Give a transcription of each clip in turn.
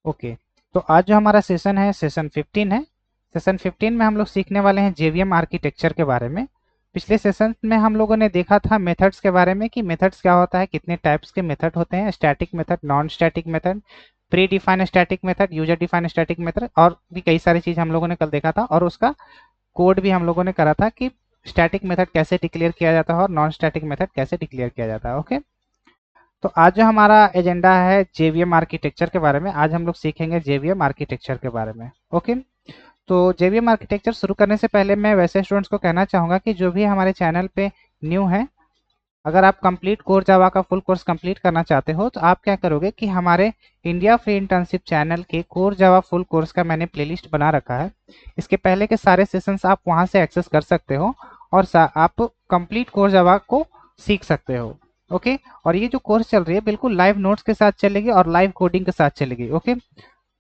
Okay, तो आज जो हमारा सेशन है सेशन 15 है। सेशन 15 में हम लोग सीखने वाले हैं जेवीएम आर्किटेक्चर के बारे में। पिछले सेशन में हम लोगों ने देखा था मेथड्स के बारे में कि मेथड्स क्या होता है, कितने टाइप्स के मेथड होते हैं, static method, non static method, pre defined static method, user defined static method, और भी कई सारी चीज़ हम लोगों ने कल देखा था। और उसका कोड भी हम लोगों ने करा था कि स्टैटिक मेथड कैसे डिक्लेयर किया जाता है और नॉन स्टैटिक मेथड कैसे डिक्लेयर किया जाता है। ओके, तो आज जो हमारा एजेंडा है जेवीएम आर्किटेक्चर के बारे में, आज हम लोग सीखेंगे जेवीएम आर्किटेक्चर के बारे में। ओके, तो जेवीएम आर्किटेक्चर शुरू करने से पहले मैं वैसे स्टूडेंट्स को कहना चाहूँगा कि जो भी हमारे चैनल पे न्यू है, अगर आप कंप्लीट कोर जावा का फुल कोर्स कंप्लीट करना चाहते हो तो आप क्या करोगे कि हमारे इंडिया फ्री इंटर्नशिप चैनल के कोर जावा फुल कोर्स का मैंने प्लेलिस्ट बना रखा है। इसके पहले के सारे सेशंस आप वहां से एक्सेस कर सकते हो और आप कंप्लीट कोर जावा को सीख सकते हो। ओके, और ये जो कोर्स चल रही है बिल्कुल लाइव नोट्स के साथ चलेगी और लाइव कोडिंग के साथ चलेगी। ओके,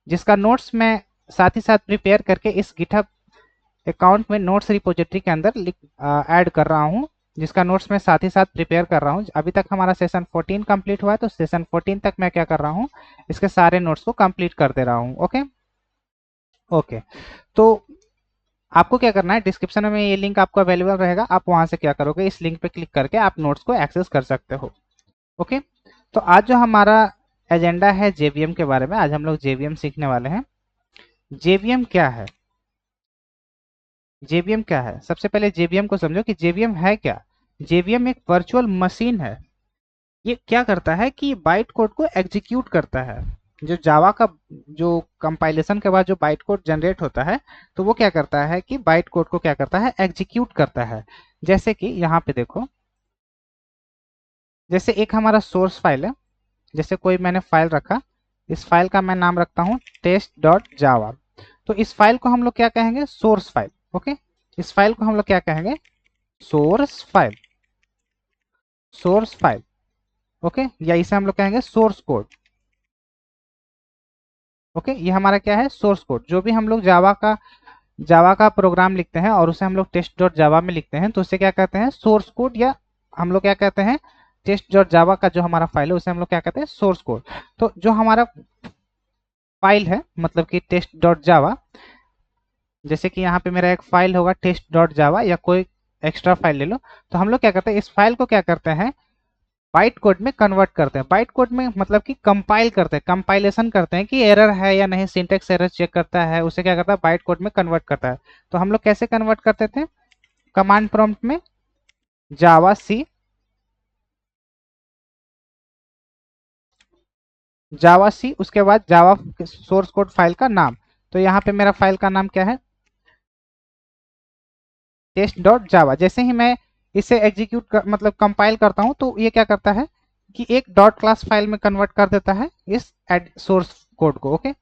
जिसका नोट्स मैं साथ ही साथ प्रिपेयर करके इस गिटहब अकाउंट में नोट्स रिपोजिटरी के अंदर ऐड कर रहा हूँ, जिसका नोट्स मैं साथ ही साथ प्रिपेयर कर रहा हूँ। अभी तक हमारा सेशन 14 कंप्लीट हुआ है, तो सेशन 14 तक मैं क्या कर रहा हूँ, इसके सारे नोट्स को कंप्लीट कर दे रहा हूँ। ओके ओके, तो आपको क्या करना है, डिस्क्रिप्शन में ये लिंक आपको अवेलेबल रहेगा, आप वहां से क्या करोगे, इस लिंक पे क्लिक करके आप नोट्स को एक्सेस कर सकते हो। ओके, तो आज जो हमारा एजेंडा है जेवीएम के बारे में, आज हम लोग जेवीएम सीखने वाले हैं। जेवीएम क्या है? जेवीएम क्या है? सबसे पहले जेवीएम को समझो कि जेवीएम है क्या। जेवीएम एक वर्चुअल मशीन है। ये क्या करता है कि बाइट कोड को एग्जीक्यूट करता है। जो जावा का जो कंपाइलेशन के बाद जो बाइट कोड जनरेट होता है, तो वो क्या करता है कि बाइट कोड को क्या करता है, एग्जीक्यूट करता है। जैसे कि यहाँ पे देखो, जैसे एक हमारा सोर्स फाइल है, जैसे कोई मैंने फाइल रखा, इस फाइल का मैं नाम रखता हूँ test.java। तो इस फाइल को हम लोग क्या कहेंगे, सोर्स फाइल। ओके, इस फाइल को हम लोग क्या कहेंगे, source file. Source file, okay, या इसे हम लोग कहेंगे सोर्स कोड। ओके, ये हमारा क्या है, सोर्स कोड। जो भी हम लोग जावा का प्रोग्राम लिखते हैं और उसे हम लोग टेस्ट डॉट जावा में लिखते हैं, तो उसे क्या कहते हैं, सोर्स कोड, या हम लोग क्या कहते हैं, टेस्ट डॉट जावा का जो हमारा फाइल है उसे हम लोग क्या कहते हैं, सोर्स कोड। तो जो हमारा फाइल है, मतलब कि टेस्ट डॉट जावा, जैसे कि यहाँ पे मेरा एक फाइल होगा टेस्ट डॉट जावा, या कोई एक्स्ट्रा फाइल ले लो, तो हम लोग क्या करते हैं, इस फाइल को क्या करते हैं, बाइट कोड में कन्वर्ट करते हैं। बाइट कोड में मतलब कि कंपाइल करते हैं, कंपाइलेशन करते हैं कि एरर है या नहीं, सिंटेक्स एरर चेक करता है, उसे क्या करता है, बाइट कोड में कन्वर्ट करता है। तो हम लोग कैसे कन्वर्ट करते थे, कमांड प्रॉम्प्ट में जावा सी, उसके बाद जावा सोर्स कोड फाइल का नाम। तो यहाँ पे मेरा फाइल का नाम क्या है, टेस्ट डॉट जावा। जैसे ही मैं इसे एग्जीक्यूट मतलब कंपाइल करता हूँ, तो ये क्या करता है कि एक डॉट क्लास फाइल में कन्वर्ट कर देता है इस सोर्स कोड को। ओके,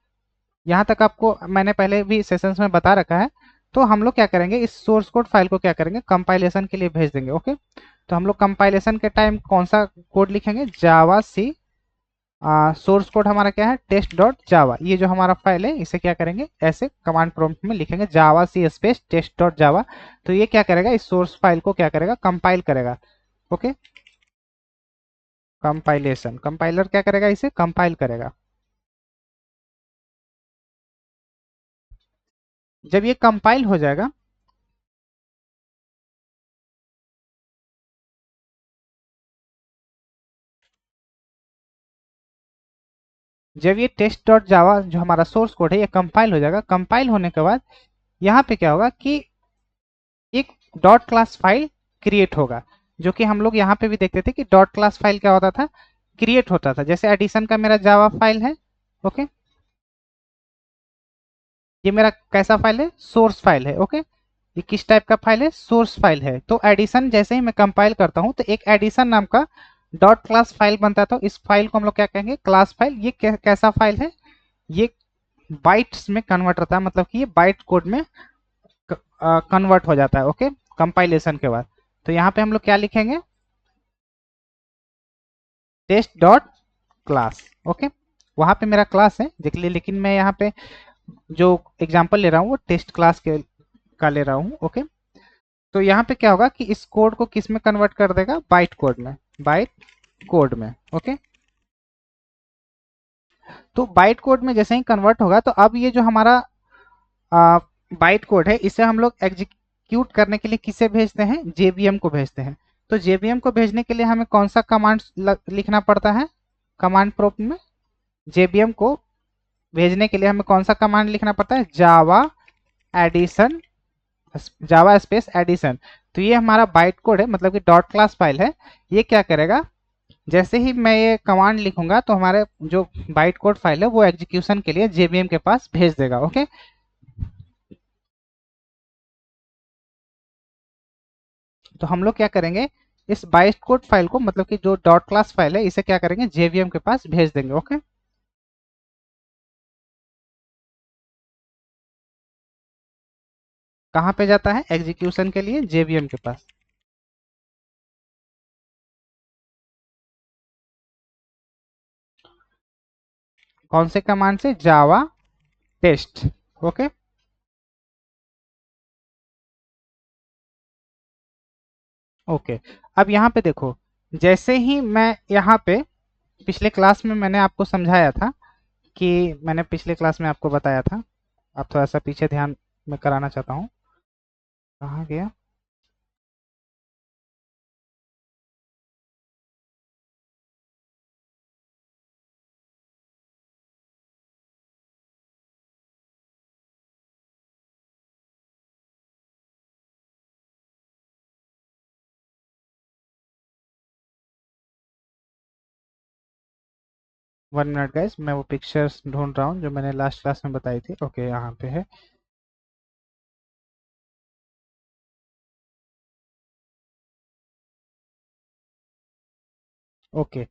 यहाँ तक आपको मैंने पहले भी सेशंस में बता रखा है। तो हम लोग क्या करेंगे, इस सोर्स कोड फाइल को क्या करेंगे, कंपाइलेशन के लिए भेज देंगे। ओके, तो हम लोग कंपाइलेशन के टाइम कौन सा कोड लिखेंगे, जावा सी, सोर्स कोड हमारा क्या है, टेस्ट डॉट जावा। ये जो हमारा फाइल है इसे क्या करेंगे, ऐसे कमांड प्रॉम्प्ट में लिखेंगे जावा सी स्पेस टेस्ट डॉट जावा। तो ये क्या करेगा, इस सोर्स फाइल को क्या करेगा, कंपाइल करेगा। ओके, कंपाइलेशन, कंपाइलर क्या करेगा, इसे कंपाइल करेगा। जब ये कंपाइल हो जाएगा, जब ये टेस्ट डॉट जावा जो हमारा सोर्स कोड है ये कंपाइल हो जाएगा, कंपाइल होने के बाद यहाँ पे क्या होगा कि एक डॉट क्लास फाइल क्रिएट होगा, जो कि हम लोग यहाँ पे भी देखते थे कि डॉट क्लास फाइल क्या होता था, क्रिएट होता था। जैसे एडिशन का मेरा जावा फाइल है। ओके, ये मेरा कैसा फाइल है, सोर्स फाइल है। ओके, ये किस टाइप का फाइल है, सोर्स फाइल है। तो एडिशन जैसे ही मैं कंपाइल करता हूँ तो एक एडिशन नाम का डॉट क्लास फाइल बनता है। तो इस फाइल को हम लोग क्या कहेंगे, क्लास फाइल। ये कैसा फाइल है, ये बाइट्स में कन्वर्ट होता है, मतलब कि ये बाइट कोड में कन्वर्ट हो जाता है। ओके, कंपाइलेशन के बाद। तो यहाँ पे हम लोग क्या लिखेंगे, टेस्ट डॉट क्लास। ओके, वहां पे मेरा क्लास है देख लिए, लेकिन मैं यहाँ पे जो एग्जांपल ले रहा हूँ वो टेस्ट क्लास के का ले रहा हूँ। ओके, तो यहाँ पे क्या होगा कि इस कोड को किस में कन्वर्ट कर देगा, बाइट कोड में, बाइट कोड में। ओके, तो बाइट कोड में जैसे ही कन्वर्ट होगा तो अब ये जो हमारा बाइट कोड है इसे हम लोग एग्जीक्यूट करने के लिए किसे भेजते हैं, जेवीएम को भेजते हैं। तो जेवीएम को भेजने के लिए हमें कौन सा कमांड लिखना पड़ता है, कमांड प्रॉम्प्ट में जेवीएम को भेजने के लिए हमें कौन सा कमांड लिखना पड़ता है, Java edition, Java space addition. तो ये हमारा बाइट कोड है, मतलब कि डॉट क्लास फाइल है। ये क्या करेगा, जैसे ही मैं ये कमांड लिखूंगा तो हमारे जो बाइट कोड फाइल है वो एग्जीक्यूशन के लिए जेवीएम के पास भेज देगा। ओके, तो हम लोग क्या करेंगे, इस बाइट कोड फाइल को, मतलब कि जो डॉट क्लास फाइल है, इसे क्या करेंगे, जेवीएम के पास भेज देंगे। ओके, कहाँ पे जाता है एग्जीक्यूशन के लिए, जेवीएम के पास। कौन से कमांड से, जावा टेस्ट। ओके, ओके, अब यहाँ पे देखो, जैसे ही मैं यहाँ पे, पिछले क्लास में मैंने आपको समझाया था कि, मैंने पिछले क्लास में आपको बताया था, आप थोड़ा सा पीछे ध्यान में कराना चाहता हूँ, कहाँ गया, 1 मिनट गाइस, मैं वो पिक्चर्स ढूंढ रहा हूँ जो मैंने लास्ट क्लास में बताई थी। ओके, यहाँ पे है। ओके,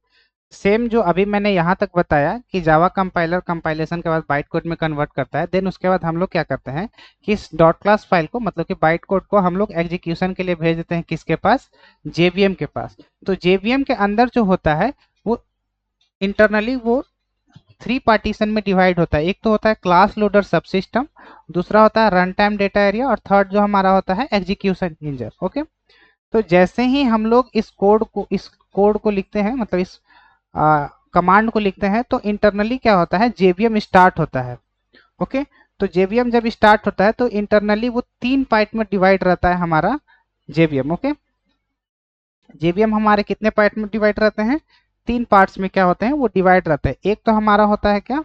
सेम जो अभी मैंने यहाँ तक बताया कि जावा कंपाइलर कंपाइलेशन के बाद बाइट कोड में कन्वर्ट करता है, देन उसके बाद हम लोग क्या करते हैं कि इस डॉट क्लास फाइल को, मतलब कि बाइट कोड को हम लोग एग्जीक्यूशन के लिए भेज देते हैं किसके पास, जेवीएम के पास। तो जेवीएम के अंदर जो होता है वो इंटरनली वो 3 पार्टीशन में डिवाइड होता है। एक तो होता है क्लास लोडर सब सिस्टम, दूसरा होता है रन टाइम डेटा एरिया, और थर्ड जो हमारा होता है एग्जीक्यूशन इंजन। ओके, तो जैसे ही हम लोग इस कोड को लिखते हैं, मतलब इस कमांड को लिखते हैं, तो इंटरनली क्या होता है, जेवीएम स्टार्ट होता है। ओके, तो जेवीएम जब स्टार्ट होता है तो इंटरनली वो 3 पार्ट में डिवाइड रहता है हमारा जेवीएम। ओके, जेवीएम हमारे कितने पार्ट में डिवाइड रहते हैं, 3 पार्ट्स में क्या होते हैं, वो डिवाइड रहते हैं। एक तो हमारा होता है क्या,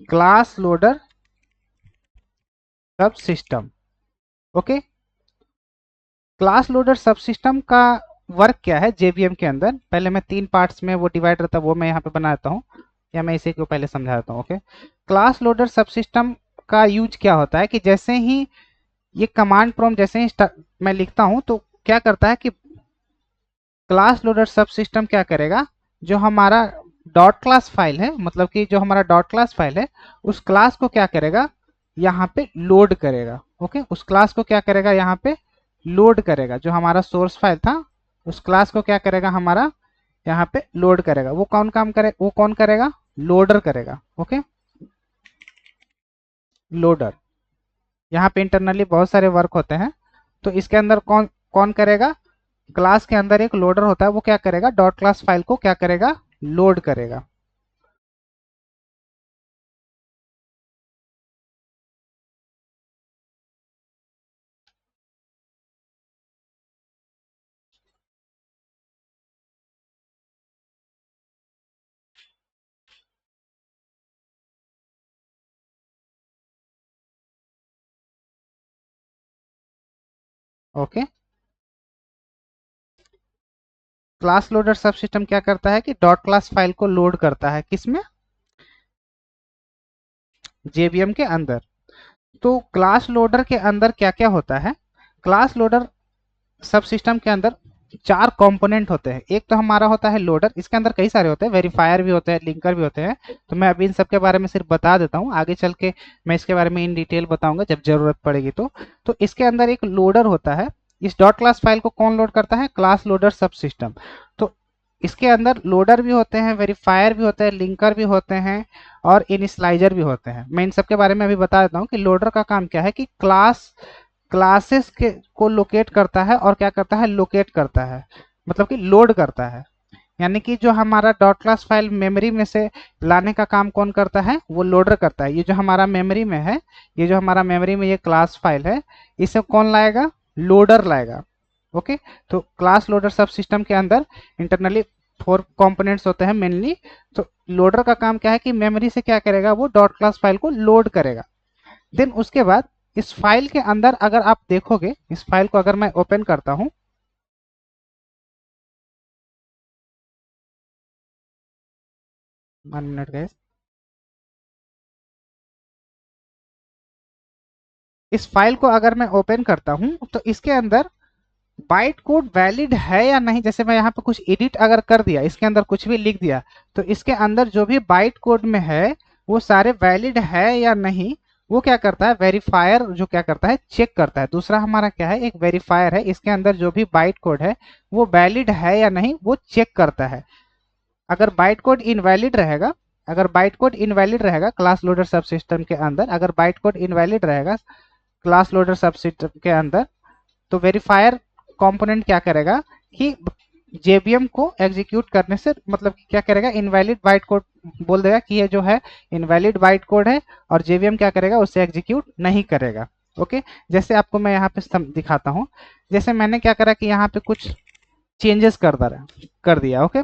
क्लास लोडर सब सिस्टम। ओके, क्लास लोडर सब सिस्टम का वर्क क्या है जेवीएम के अंदर, पहले मैं 3 पार्ट्स में वो डिवाइड रहता है, वो मैं यहाँ पे बनाता हूँ, या मैं इसी को पहले समझा देता हूँ। ओके, क्लास लोडर सब सिस्टम का यूज क्या होता है कि जैसे ही ये कमांड प्रॉम्प्ट जैसे ही मैं लिखता हूँ तो क्या करता है कि क्लास लोडर सब सिस्टम क्या करेगा, जो हमारा डॉट क्लास फाइल है, मतलब कि जो हमारा डॉट क्लास फाइल है, उस क्लास को क्या करेगा, यहाँ पे लोड करेगा। ओके, उस क्लास को क्या करेगा, यहाँ पे लोड करेगा। जो हमारा सोर्स फाइल था उस क्लास को क्या करेगा, हमारा यहाँ पे लोड करेगा। वो कौन काम करे, वो कौन करेगा, लोडर करेगा। ओके, लोडर, यहाँ पे इंटरनली बहुत सारे वर्क होते हैं, तो इसके अंदर कौन कौन करेगा, क्लास के अंदर एक लोडर होता है, वो क्या करेगा, डॉट क्लास फाइल को क्या करेगा, लोड करेगा। ओके, क्लास लोडर सब सिस्टम क्या करता है कि डॉट क्लास फाइल को लोड करता है, किसमें, जेवीएम के अंदर। तो क्लास लोडर के अंदर क्या क्या होता है, क्लास लोडर सब सिस्टम के अंदर 4 कंपोनेंट होते हैं। एक तो हमारा होता है लोडर, इसके अंदर कई सारे होते हैं, वेरीफायर भी होते हैं, लिंकर भी होते हैं। तो मैं अभी इन सब के बारे में सिर्फ बता देता हूँ, आगे चल के मैं इसके बारे में इन डिटेल बताऊंगा जब जरूरत पड़ेगी। तो इसके अंदर एक लोडर होता है। इस डॉट क्लास फाइल को कौन लोड करता है, क्लास लोडर सब सिस्टम। तो इसके अंदर लोडर भी होते हैं, वेरीफायर भी होते हैं, लिंकर भी होते हैं, और इनिशलाइजर भी होते हैं। मैं इन सब के बारे में अभी बता देता हूँ कि लोडर का काम क्या है कि क्लास क्लासेस के को लोकेट करता है और क्या करता है, लोकेट करता है, मतलब कि लोड करता है। यानी कि जो हमारा डॉट क्लास फाइल मेमोरी में से लाने का काम कौन करता है, वो लोडर करता है। ये जो हमारा मेमोरी में है, ये जो हमारा मेमोरी में ये क्लास फाइल है, इसे कौन लाएगा, लोडर लाएगा। ओके, तो क्लास लोडर सब सिस्टम के अंदर इंटरनली 4 कंपोनेंट्स होते हैं मेनली। तो लोडर का काम क्या है कि मेमोरी से क्या करेगा, वो डॉट क्लास फाइल को लोड करेगा। देन उसके बाद इस फाइल के अंदर अगर आप देखोगे, इस फाइल को अगर मैं ओपन करता हूं, 1 मिनट गैस, इस फाइल को अगर मैं ओपन करता हूं तो इसके अंदर बाइट कोड वैलिड है या नहीं, जैसे मैं यहाँ पे कुछ एडिट अगर कर दिया, इसके अंदर कुछ भी लिख दिया, तो इसके अंदर जो भी बाइट कोड में है वो सारे वैलिड है या नहीं, वो क्या करता है, वेरीफायर जो क्या करता है, चेक करता है। दूसरा हमारा क्या है, एक वेरीफायर है, इसके अंदर जो भी बाइट कोड है वो वैलिड है या नहीं, वो चेक करता है। अगर बाइट कोड इनवैलिड रहेगा, अगर बाइट कोड इनवैलिड रहेगा क्लास लोडर सब सिस्टम के अंदर, अगर बाइट कोड इनवैलिड रहेगा क्लास लोडर सब सिस्टम के अंदर, तो वेरीफायर कंपोनेंट क्या करेगा कि जेबीएम को एग्जीक्यूट करने से, मतलब क्या करेगा, इनवैलिड बाइट कोड बोल देगा कि ये जो है इनवैलिड बाइट कोड है, और जेबीएम क्या करेगा, उससे एग्जीक्यूट नहीं करेगा। ओके, जैसे आपको मैं यहाँ पे दिखाता हूँ। जैसे मैंने क्या करा कि यहाँ पे कुछ चेंजेस कर दिया। ओके,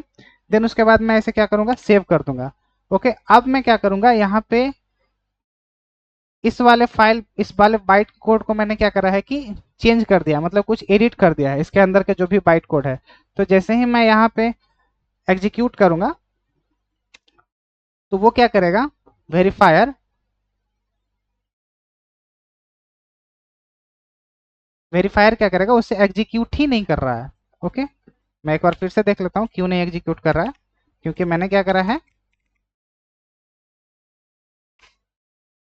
देन उसके बाद मैं इसे क्या करूंगा, सेव कर दूंगा। ओके, अब मैं क्या करूंगा, यहाँ पे इस वाले बाइट कोड को मैंने क्या करा है कि चेंज कर दिया, मतलब कुछ एडिट कर दिया है इसके अंदर के जो भी बाइट कोड है। तो जैसे ही मैं यहाँ पे एग्जीक्यूट करूंगा तो वो क्या करेगा, वेरीफायर वेरीफायर क्या करेगा, उससे एग्जीक्यूट ही नहीं कर रहा है। ओके, मैं एक बार फिर से देख लेता हूँ क्यों नहीं एग्जीक्यूट कर रहा है, क्योंकि मैंने क्या करा है,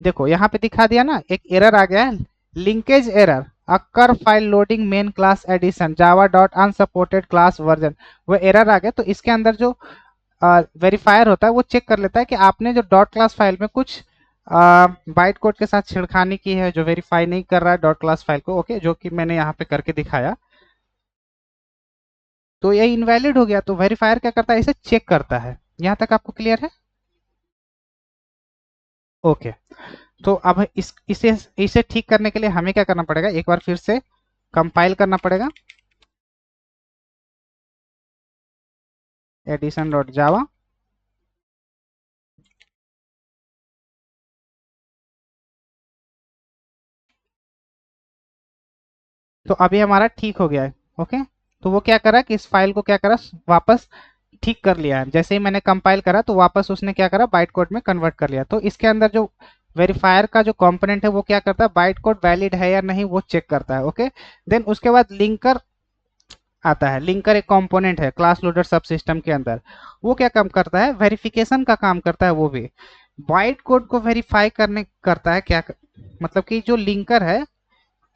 देखो यहाँ पे दिखा दिया ना, एक एरर आ गया है, linkage error occur file loading main class edition Java dot unsupported class version, वो एरर आ गया। तो इसके अंदर जो वेरीफायर होता है वो चेक कर लेता है कि आपने जो डॉट क्लास फाइल में कुछ बाइट कोड के साथ छेड़खानी की है, जो वेरीफाई नहीं कर रहा है डॉट क्लास फाइल को। ओके, जो कि मैंने यहाँ पे करके दिखाया, तो ये इनवैलिड हो गया। तो वेरीफायर क्या करता है, इसे चेक करता है। यहाँ तक आपको क्लियर है? ओके, तो अब इसे इसे ठीक करने के लिए हमें क्या करना पड़ेगा, एक बार फिर से कंपाइल करना पड़ेगा, एडिशन डॉट जावा। तो अभी हमारा ठीक हो गया है। ओके, तो वो क्या करा कि इस फाइल को क्या करा, वापस ठीक कर लिया है। जैसे ही मैंने कंपाइल करा तो वापस उसने क्या करा, बाइट कोड में कन्वर्ट कर लिया। तो इसके अंदर जो वेरीफायर का जो कंपोनेंट है वो क्या करता है, बाइट कोड वैलिड है या नहीं वो चेक करता है। ओके, देन उसके बाद लिंकर आता है। लिंकर एक कंपोनेंट है क्लास लोडर सब सिस्टम के अंदर, वो क्या काम करता है, वेरिफिकेशन का काम करता है। वो भी बाइट कोड को वेरीफाई करने करता है। मतलब कि जो लिंकर है,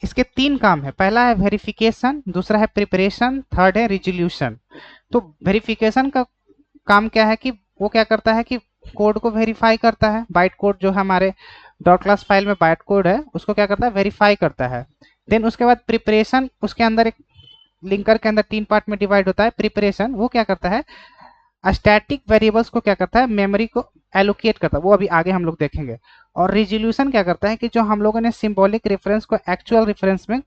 इसके 3 काम है। पहला है वेरिफिकेशन, दूसरा है प्रिपरेशन, थर्ड है रिजोल्यूशन। तो वेरिफिकेशन का काम क्या है कि वो क्या करता है कि कोड को वेरीफाई करता है, बाइट कोड जो हमारे डॉट क्लास फाइल में बाइट कोड है उसको क्या करता है, वेरीफाई करता है। देन उसके बाद प्रिपरेशन, उसके अंदर एक लिंकर के अंदर 3 पार्ट में डिवाइड होता है। प्रिपरेशन वो क्या करता है, स्टैटिक वेरिएबल्स को क्या करता है, मेमोरी को एलोकेट करता है, वो अभी आगे हम लोग देखेंगे। और रिजोल्यूशन क्या करता है कि जो हम लोगों ने सिंबॉलिक रेफरेंस को एक्चुअल रेफरेंस में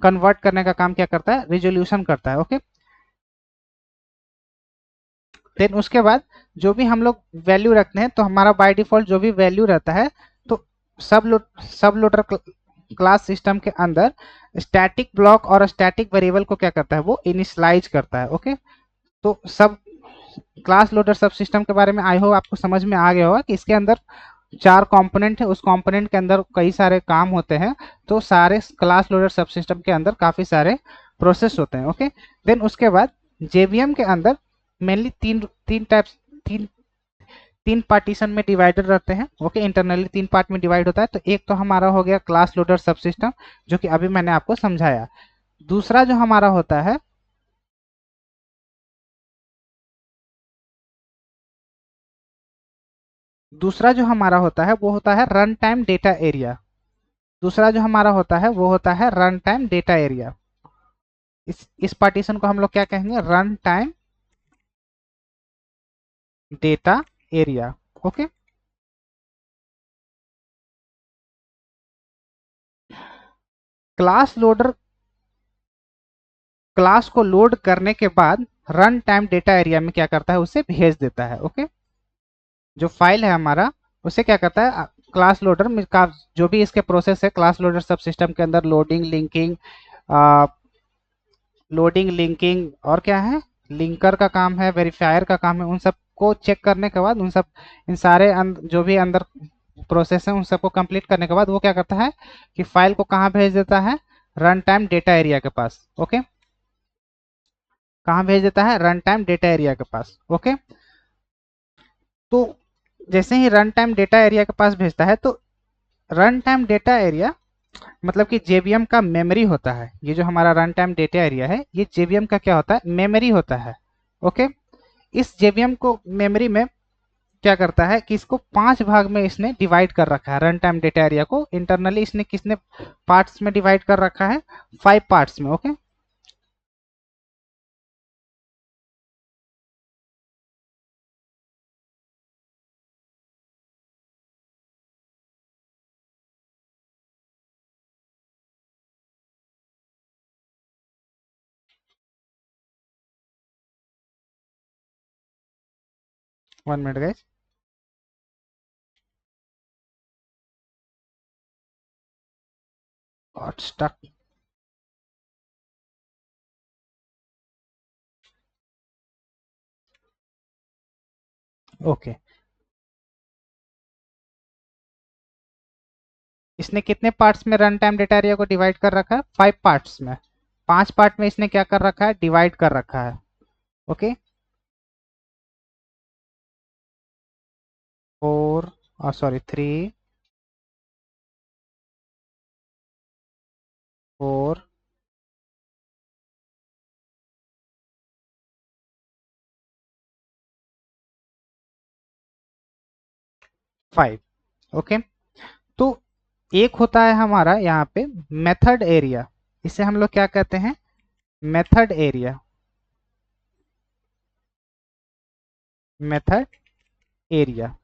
कन्वर्ट करने का काम क्या करता है, रिजोल्यूशन करता है। ओके, देन उसके बाद जो भी हम लोग वैल्यू रखते हैं, तो हमारा बाय डिफॉल्ट जो भी वैल्यू रहता है, तो सब लोडर क्लास सिस्टम के अंदर स्टैटिक ब्लॉक और स्टैटिक वेरिएबल को क्या करता है, वो इनिशियलाइज करता है। ओके, तो सब क्लास लोडर सब सिस्टम के बारे में आई होप आपको समझ में आ गया होगा कि इसके अंदर 4 कंपोनेंट है, उस कंपोनेंट के अंदर कई सारे काम होते हैं। तो सारे क्लास लोडर सब सिस्टम के अंदर काफी सारे प्रोसेस होते हैं। ओके, देन उसके बाद जेवीएम के अंदर मेनली तीन टाइप्स तीन तीन पार्टीशन में डिवाइडेड रहते हैं। ओके, इंटरनली 3 पार्ट में डिवाइड होता है। तो एक तो हमारा हो गया क्लास लोडर सब सिस्टम, जो कि अभी मैंने आपको समझाया। दूसरा जो हमारा होता है, वो होता है रन टाइम डेटा एरिया। दूसरा जो हमारा होता है वो होता है रन टाइम डेटा एरिया। इस पार्टीशन को हम लोग क्या कहेंगे, run time data area. Okay, class loader class को लोड करने के बाद रन टाइम डेटा एरिया में क्या करता है, उसे भेज देता है। ओके, जो फाइल है हमारा उसे क्या करता है, क्लास लोडर में का जो भी इसके प्रोसेस है, क्लास लोडर सब सिस्टम के अंदर लोडिंग लिंकिंग और क्या है, लिंकर का काम है, वेरीफायर का काम है। उन सब को चेक करने के बाद इन सारे जो भी अंदर प्रोसेस है उन सबको कंप्लीट करने के बाद वो क्या करता है कि फाइल को कहाँ भेज देता है, रन टाइम डेटा एरिया के पास। ओके, कहाँ भेज देता है, रन टाइम डेटा एरिया के पास। ओके, तो जैसे ही रन टाइम डेटा एरिया के पास भेजता है, तो रन टाइम डेटा एरिया मतलब कि जेवीएम का मेमोरी होता है। ये जो हमारा रन टाइम डेटा एरिया है, ये जेवीएम का क्या होता है, मेमोरी होता है। ओके, इस जेवीएम को मेमोरी में क्या करता है कि इसको 5 भाग में इसने डिवाइड कर रखा है। रन टाइम डेटा एरिया को इंटरनली इसने किसने पार्ट्स में डिवाइड कर रखा है, 5 पार्ट्स में। Okay, 1 minute guys. और स्टक। ओके, इसने कितने पार्ट्स में रन टाइम डेटा एरिया को डिवाइड कर रखा है, 5 पार्ट्स में। 5 पार्ट में इसने क्या कर रखा है, डिवाइड कर रखा है। Okay, 4 sorry 3 4 5। ओके, तो एक होता है हमारा यहाँ पे मेथड एरिया। इसे हम लोग क्या कहते हैं, method area. Method area,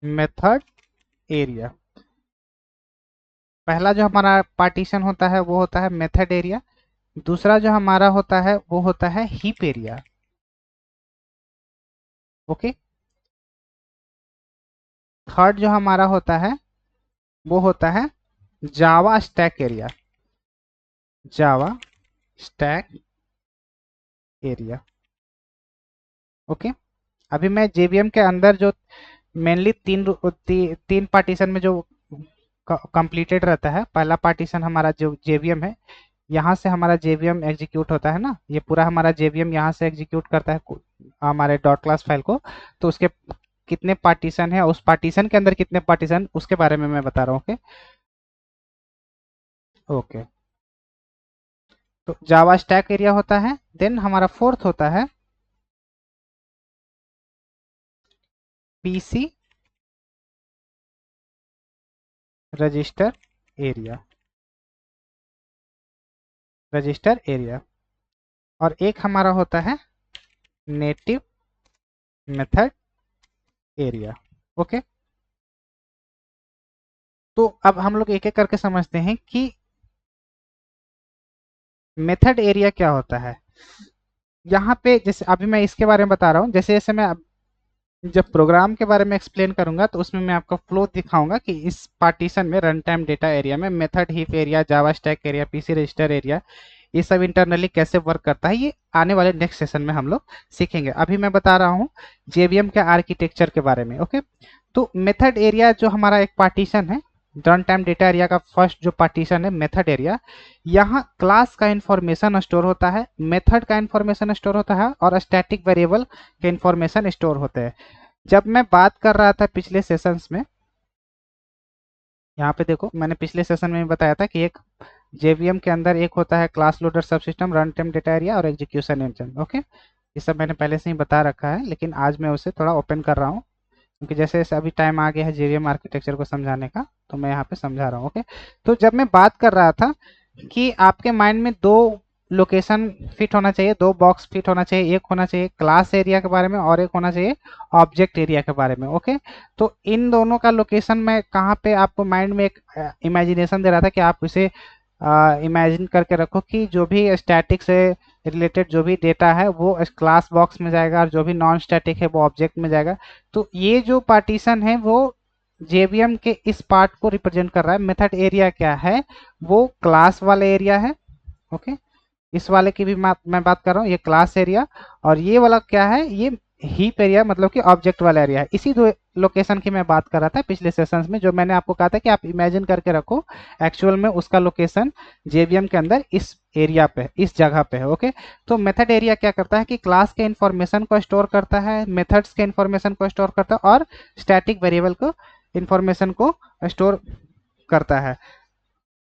method area. पहला जो हमारा पार्टीशन होता है वो होता है मेथड एरिया। दूसरा जो हमारा होता है वो होता है हीप एरिया। ओके, थर्ड जो हमारा होता है वो होता है जावा stack area. Java stack area. Okay, अभी मैं जेवीएम के अंदर जो मेनली तीन पार्टीशन में जो कंप्लीटेड रहता है, पहला पार्टीशन हमारा जो जेवीएम है, यहाँ से हमारा जेवीएम एग्जीक्यूट होता है ना, ये पूरा हमारा जेवीएम यहाँ से एग्जीक्यूट करता है हमारे डॉट क्लास फाइल को। तो उसके कितने पार्टीशन है, उस पार्टीशन के अंदर कितने पार्टीशन, उसके बारे में मैं बता रहा हूँ। ओके, ओके, तो जावा स्टैक एरिया होता है। देन हमारा फोर्थ होता है PC register area. Register area, और एक हमारा होता है नेटिव मेथड एरिया। ओके, तो अब हम लोग एक एक करके समझते हैं कि मेथड एरिया क्या होता है। यहाँ पे जैसे अभी मैं इसके बारे में बता रहा हूँ, जैसे जैसे मैं जब प्रोग्राम के बारे में एक्सप्लेन करूंगा तो उसमें मैं आपको फ्लो दिखाऊंगा कि इस पार्टीशन में रन टाइम डेटा एरिया में method heap area, Java stack area, PC register area, ये सब इंटरनली कैसे वर्क करता है, ये आने वाले नेक्स्ट सेशन में हम लोग सीखेंगे। अभी मैं बता रहा हूँ जेवीएम के आर्किटेक्चर के बारे में। ओके, तो मेथड एरिया जो हमारा एक पार्टीशन है, रन टाइम डेटा एरिया का फर्स्ट जो पार्टीशन है मेथड एरिया, यहाँ क्लास का इंफॉर्मेशन स्टोर होता है, मेथड का इंफॉर्मेशन स्टोर होता है और स्टैटिक वेरिएबल के इंफॉर्मेशन स्टोर होते हैं। जब मैं बात कर रहा था पिछले सेशंस में, यहाँ पे देखो मैंने पिछले सेशन में बताया था कि एक जेवीएम के अंदर एक होता है class loader subsystem, run time data area और एग्जीक्यूशन इंजन। ओके, ये सब मैंने पहले से ही बता रखा है, लेकिन आज मैं उसे थोड़ा ओपन कर रहा हूँ क्योंकि जैसे जैसे अभी टाइम आ गया है जेवीएम आर्किटेक्चर को समझाने का, तो मैं यहाँ पे समझा रहा हूँ। ओके, तो जब मैं बात कर रहा था कि आपके माइंड में दो लोकेशन फिट होना चाहिए, दो बॉक्स फिट होना चाहिए, एक होना चाहिए क्लास एरिया के बारे में और एक होना चाहिए ऑब्जेक्ट एरिया के बारे में। ओके, तो इन दोनों का लोकेशन मैं कहाँ पे आपको माइंड में एक इमेजिनेशन दे रहा था कि आप इसे इमेजिन करके रखो कि जो भी स्टैटिक से रिलेटेड जो भी डेटा है वो क्लास बॉक्स में जाएगा और जो भी नॉन स्टैटिक है वो ऑब्जेक्ट में जाएगा। तो ये जो पार्टीशन है वो जेवीएम के इस पार्ट को रिप्रेजेंट कर रहा है। मेथड एरिया क्या है, वो क्लास वाला एरिया है। ओके, इस वाले की भी मैं बात कर रहा हूँ, ये क्लास एरिया, और ये वाला क्या है, ये हीप एरिया मतलब कि ऑब्जेक्ट वाला एरिया है। इसी दो लोकेशन की मैं बात कर रहा था पिछले सेशंस में, जो मैंने आपको कहा था कि आप इमेजिन करके रखो एक्चुअल में उसका लोकेशन जेवीएम के अंदर इस एरिया पे, इस जगह पे है। ओके, तो मेथड एरिया क्या करता है कि क्लास के इंफॉर्मेशन को स्टोर करता है, मेथड्स के इंफॉर्मेशन को स्टोर करता है और स्टैटिक वेरिएबल को इंफॉर्मेशन को स्टोर करता है,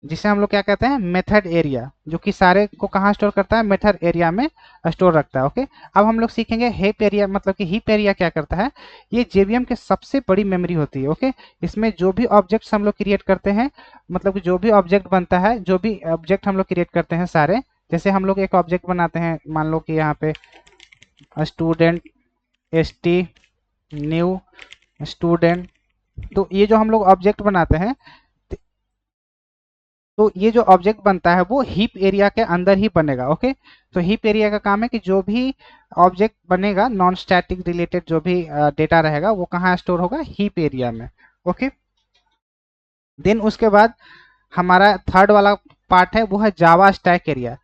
जिसे हम लोग क्या कहते हैं मेथड एरिया, जो कि सारे को कहाँ स्टोर करता है, मेथड एरिया में स्टोर रखता है। ओके, अब हम लोग सीखेंगे हीप एरिया, मतलब कि हीप एरिया क्या करता है। ये जेवीएम के सबसे बड़ी मेमोरी होती है। ओके, इसमें जो भी ऑब्जेक्ट्स हम लोग क्रिएट करते हैं, मतलब कि जो भी ऑब्जेक्ट बनता है, जो भी ऑब्जेक्ट हम लोग क्रिएट करते हैं सारे, जैसे हम लोग एक ऑब्जेक्ट बनाते हैं, मान लो कि यहाँ पे student, S T, new student, तो ये जो हम लोग ऑब्जेक्ट बनाते हैं, तो ये जो ऑब्जेक्ट बनता है वो हीप एरिया के अंदर ही बनेगा। ओके, तो हीप एरिया का काम है कि जो भी ऑब्जेक्ट बनेगा नॉन स्टैटिक रिलेटेड जो भी डेटा रहेगा वो कहाँ स्टोर होगा, हीप एरिया में। ओके, देन उसके बाद हमारा थर्ड वाला पार्ट है वो है जावा स्टैक एरिया।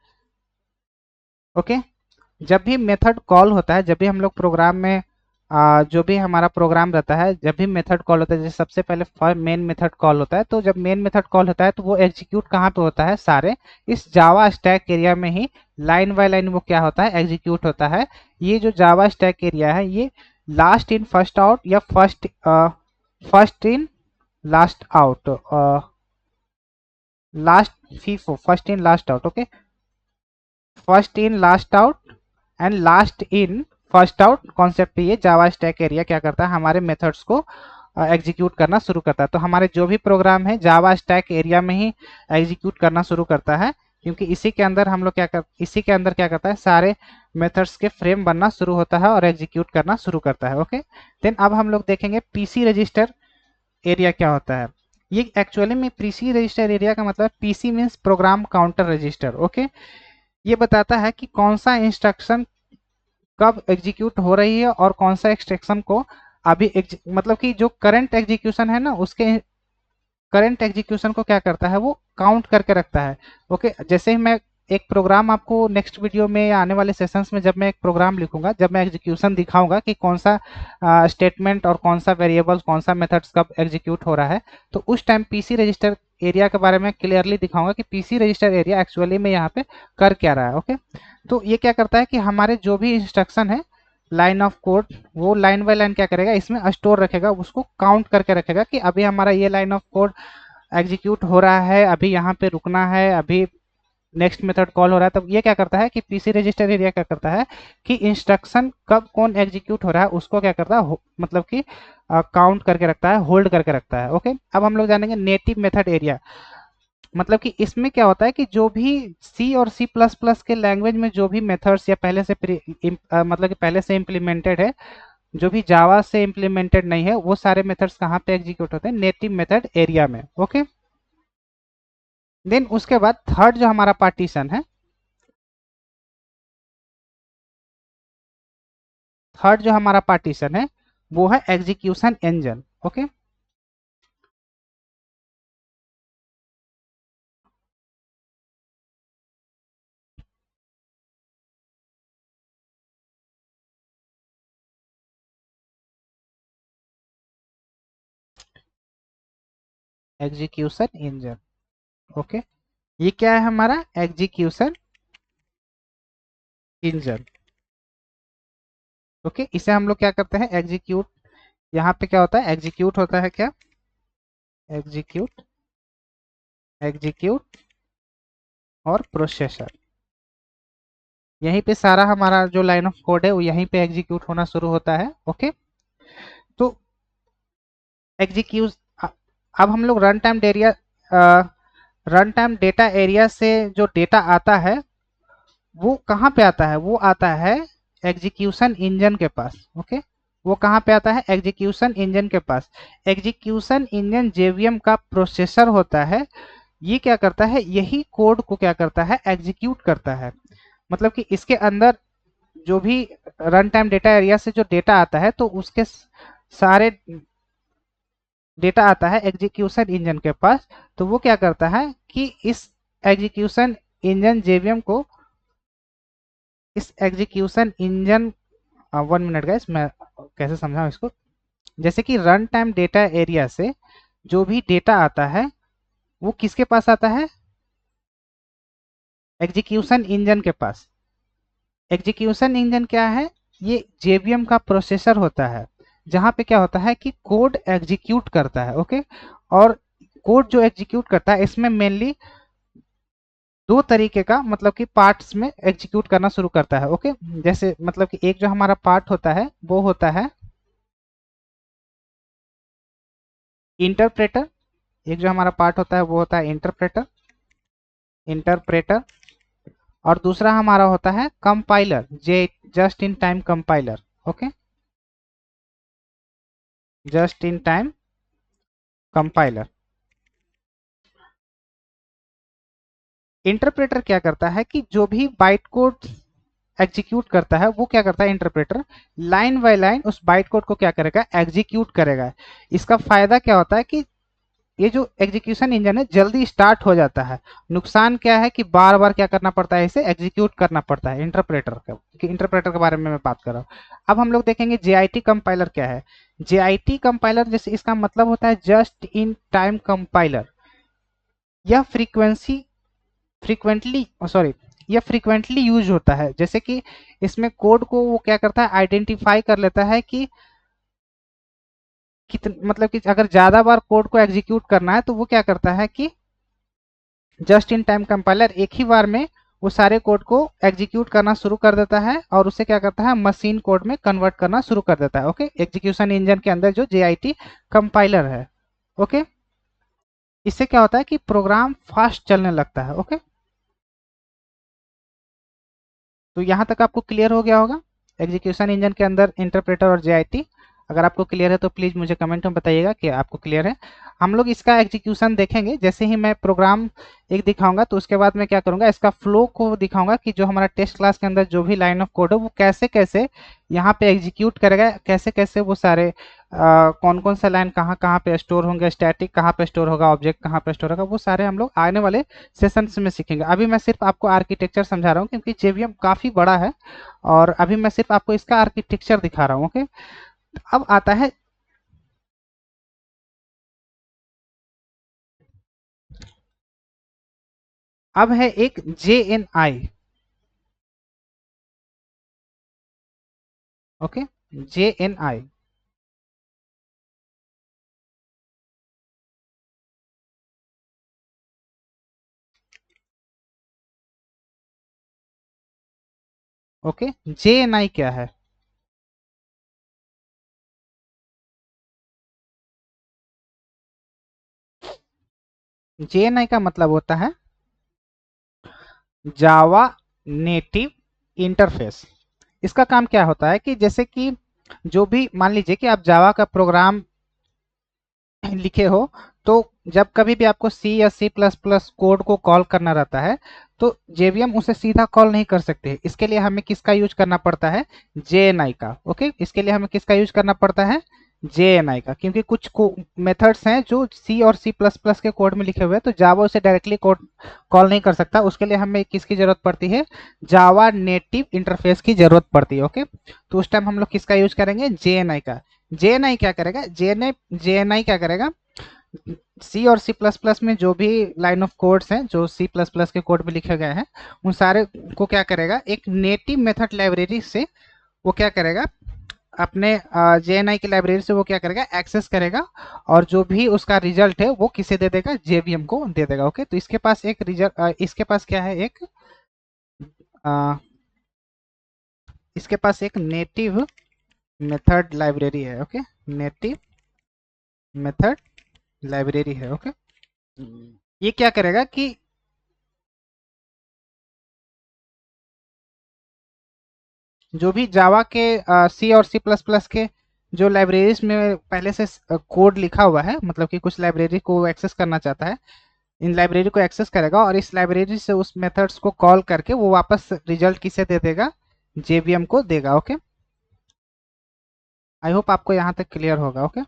ओके, जब भी मेथड कॉल होता है, जब भी हम लोग प्रोग्राम में जो भी हमारा प्रोग्राम रहता है, जब भी मेथड कॉल होता है, जैसे सबसे पहले मेन मेथड कॉल होता है, तो जब मेन मेथड कॉल होता है तो वो एग्जीक्यूट कहाँ पे होता है, सारे इस जावा स्टैक एरिया में ही लाइन बाय लाइन वो क्या होता है, एग्जीक्यूट होता है। ये जो जावा स्टैक एरिया है ये लास्ट इन फर्स्ट आउट या first in last out, last FIFO, first in last out. Okay, first in last out and last in first out concept पे ये जावा स्टैक एरिया क्या करता है, हमारे मेथड्स को एग्जीक्यूट करना शुरू करता है। तो हमारे जो भी प्रोग्राम है जावा स्टैक एरिया में ही एग्जीक्यूट करना शुरू करता है, क्योंकि इसी के अंदर हम लोग इसी के अंदर क्या करता है, सारे मेथड्स के फ्रेम बनना शुरू होता है और एग्जीक्यूट करना शुरू करता है। ओके, देन अब हम लोग देखेंगे पीसी रजिस्टर एरिया क्या होता है। ये एक्चुअली में पीसी रजिस्टर एरिया का मतलब PC means program counter register. Okay, ये बताता है कि कौन सा इंस्ट्रक्शन कब एग्जीक्यूट हो रही है और कौन सा इंस्ट्रक्शन को अभी मतलब कि जो करंट एग्जीक्यूशन है ना, उसके करंट एग्जीक्यूशन को क्या करता है, वो काउंट करके रखता है। ओके, जैसे ही मैं एक प्रोग्राम आपको नेक्स्ट वीडियो में या आने वाले सेशंस में जब मैं एक प्रोग्राम लिखूंगा, जब मैं एग्जीक्यूशन दिखाऊंगा कि कौन सा स्टेटमेंट और कौन सा वेरिएबल, कौन सा मेथड्स कब एग्जीक्यूट हो रहा है, तो उस टाइम पीसी रजिस्टर एरिया के बारे में क्लियरली दिखाऊंगा कि पीसी रजिस्टर एरिया एक्चुअली में यहाँ पे कर क्या रहा है। ओके, तो ये क्या करता है कि हमारे जो भी इंस्ट्रक्शन है लाइन ऑफ कोड, वो लाइन बाय लाइन क्या करेगा, इसमें स्टोर रखेगा, उसको काउंट करके रखेगा कि अभी हमारा ये लाइन ऑफ कोड एग्जीक्यूट हो रहा है, अभी यहाँ पे रुकना है, अभी नेक्स्ट मेथड कॉल हो रहा है। तब ये क्या करता है कि पीसी रजिस्टर एरिया क्या करता है कि इंस्ट्रक्शन कब कौन एग्जीक्यूट हो रहा है उसको क्या करता है, मतलब कि काउंट करके रखता है, होल्ड करके रखता है। ओके, अब हम लोग जानेंगे नेटिव मेथड एरिया। मतलब कि इसमें क्या होता है कि जो भी सी और सी प्लस प्लस के लैंग्वेज में जो भी मेथड्स या पहले से मतलब कि पहले से इम्प्लीमेंटेड है, जो भी जावा से इम्प्लीमेंटेड नहीं है, वो सारे मेथड्स कहाँ पे एग्जीक्यूट होते हैं, नेटिव मेथड एरिया में। ओके, देन उसके बाद थर्ड जो हमारा पार्टीशन है, थर्ड जो हमारा पार्टीशन है वो है execution engine. Okay, execution engine. Okay, ये क्या है हमारा एग्जीक्यूशन इंजन। ओके, इसे हम लोग क्या करते हैं एग्जीक्यूट, यहाँ पे क्या होता है एग्जीक्यूट होता है क्या, एग्जीक्यूट, एग्जीक्यूट और प्रोसेसर, यहीं पे सारा हमारा जो लाइन ऑफ कोड है वो यहीं पे एग्जीक्यूट होना शुरू होता है। ओके, तो एग्जीक्यूट, अब हम लोग रन टाइम डेटा एरिया से जो डेटा आता है वो कहाँ पे आता है, वो आता है एग्जीक्यूशन इंजन के पास। ओके, वो कहाँ पे आता है एग्जीक्यूशन इंजन के पास। एग्जीक्यूशन इंजन जेवीएम का प्रोसेसर होता है, ये क्या करता है यही कोड को क्या करता है एग्जीक्यूट करता है। मतलब कि इसके अंदर जो भी रन टाइम डेटा एरिया से जो डेटा आता है तो उसके सारे डेटा आता है एग्जीक्यूशन इंजन के पास, तो वो क्या करता है कि इस एग्जीक्यूशन इंजन जेवीएम को, इस एग्जीक्यूशन इंजन, 1 मिनट गाइस मैं कैसे समझाऊं इसको, जैसे कि रन टाइम डेटा एरिया से जो भी डेटा आता है वो किसके पास आता है एग्जीक्यूशन इंजन के पास। एग्जीक्यूशन इंजन क्या है, ये जेवीएम का प्रोसेसर होता है जहां पे क्या होता है कि कोड एग्जीक्यूट करता है। ओके, और कोड जो एग्जीक्यूट करता है इसमें मेनली दो तरीके का मतलब कि पार्ट्स में एग्जीक्यूट करना शुरू करता है। ओके, जैसे मतलब कि एक जो हमारा पार्ट होता है वो होता है इंटरप्रेटर, एक जो हमारा पार्ट होता है वो होता है इंटरप्रेटर, इंटरप्रेटर, और दूसरा हमारा होता है compiler, J just in time compiler. Okay, just in time compiler. Interpreter क्या करता है कि जो भी बाइट कोड एग्जीक्यूट करता है वो क्या करता है इंटरप्रेटर लाइन बाय लाइन उस बाइट कोड को क्या करेगा एग्जीक्यूट करेगा। इसका फायदा क्या होता है कि ये जो एग्जीक्यूशन इंजन है जल्दी स्टार्ट हो जाता है। नुकसान क्या है कि बार बार क्या करना पड़ता है, इसे एग्जीक्यूट करना पड़ता है इंटरप्रेटर का, कि इंटरप्रेटर के बारे में मैं बात कर रहा हूँ। अब हम लोग देखेंगे जेआईटी कंपाइलर क्या है। जेआईटी कंपाइलर जैसे इसका मतलब होता है जस्ट इन टाइम कंपाइलर। यह फ्रीक्वेंटली सॉरी यह फ्रीक्वेंटली यूज होता है, जैसे कि इसमें कोड को वो क्या करता है आइडेंटिफाई कर लेता है कि मतलब कि अगर ज्यादा बार कोड को एग्जीक्यूट करना है तो वो क्या करता है कि जस्ट इन टाइम कंपाइलर एक ही बार में वो सारे कोड को एग्जीक्यूट करना शुरू कर देता है और उसे क्या करता है मशीन कोड में कन्वर्ट करना शुरू कर देता है। ओके, एग्जीक्यूशन इंजन के अंदर जो जेआईटी कंपाइलर है। ओके, इससे क्या होता है कि प्रोग्राम फास्ट चलने लगता है। ओके, तो यहाँ तक आपको क्लियर हो गया होगा एग्जीक्यूशन इंजन के अंदर इंटरप्रेटर और जेआईटी। अगर आपको क्लियर है तो प्लीज़ मुझे कमेंट में बताइएगा कि आपको क्लियर है। हम लोग इसका एग्जीक्यूशन देखेंगे, जैसे ही मैं प्रोग्राम एक दिखाऊंगा तो उसके बाद मैं क्या करूंगा इसका फ्लो को दिखाऊंगा कि जो हमारा टेस्ट क्लास के अंदर जो भी लाइन ऑफ कोड है वो कैसे कैसे यहाँ पे एग्जीक्यूट करेगा, कैसे कैसे वो सारे कौन कौन सा लाइन कहाँ कहाँ पे स्टोर होंगे, स्टैटिक कहाँ पे स्टोर होगा, ऑब्जेक्ट कहाँ पे स्टोर होगा, वो सारे हम लोग आने वाले सेशंस में सीखेंगे। अभी मैं सिर्फ आपको आर्किटेक्चर समझा रहा हूँ क्योंकि जेवीएम काफ़ी बड़ा है और अभी मैं सिर्फ आपको इसका आर्किटेक्चर दिखा रहा हूँ। ओके, अब आता है अब है एक JNI। Okay, JNI। Okay, JNI क्या है? JNI का मतलब होता है जावा नेटिव इंटरफेस। इसका काम क्या होता है कि जैसे कि जो भी मान लीजिए कि आप जावा का प्रोग्राम लिखे हो तो जब कभी भी आपको सी या सी प्लस प्लस कोड को कॉल करना रहता है तो जेवीएम उसे सीधा कॉल नहीं कर सकते। इसके लिए हमें किसका यूज करना पड़ता है JNI का। ओके, इसके लिए हमें किसका यूज करना पड़ता है JNI का, क्योंकि कुछ मेथड्स हैं जो सी और सी प्लस प्लस के कोड में लिखे हुए हैं तो जावा उसे डायरेक्टली कोड कॉल नहीं कर सकता। उसके लिए हमें किसकी जरूरत पड़ती है जावा नेटिव इंटरफेस की जरूरत पड़ती है। ओके, तो उस टाइम हम लोग किसका यूज करेंगे JNI का। JNI क्या करेगा, JNI क्या करेगा सी और सी प्लस प्लस में जो भी लाइन ऑफ कोड्स हैं जो सी प्लस प्लस के कोड में लिखे गए हैं उन सारे को क्या करेगा एक नेटिव मेथड लाइब्रेरी से वो क्या करेगा अपने JNI की लाइब्रेरी से वो क्या करेगा एक्सेस करेगा और जो भी उसका रिजल्ट है वो किसे दे देगा JVM को दे देगा। ओके, तो इसके पास एक रिजल्ट इसके पास क्या है एक इसके पास एक नेटिव मेथड लाइब्रेरी है। ओके, नेटिव मेथड लाइब्रेरी है। ओके, ये क्या करेगा कि जो भी जावा के सी और सी प्लस प्लस के जो लाइब्रेरीज में पहले से कोड लिखा हुआ है, मतलब कि कुछ लाइब्रेरी को एक्सेस करना चाहता है, इन लाइब्रेरी को एक्सेस करेगा और इस लाइब्रेरी से उस मेथड्स को कॉल करके वो वापस रिजल्ट किसे दे देगा JVM को देगा। ओके, आई होप आपको यहाँ तक क्लियर होगा। ओके,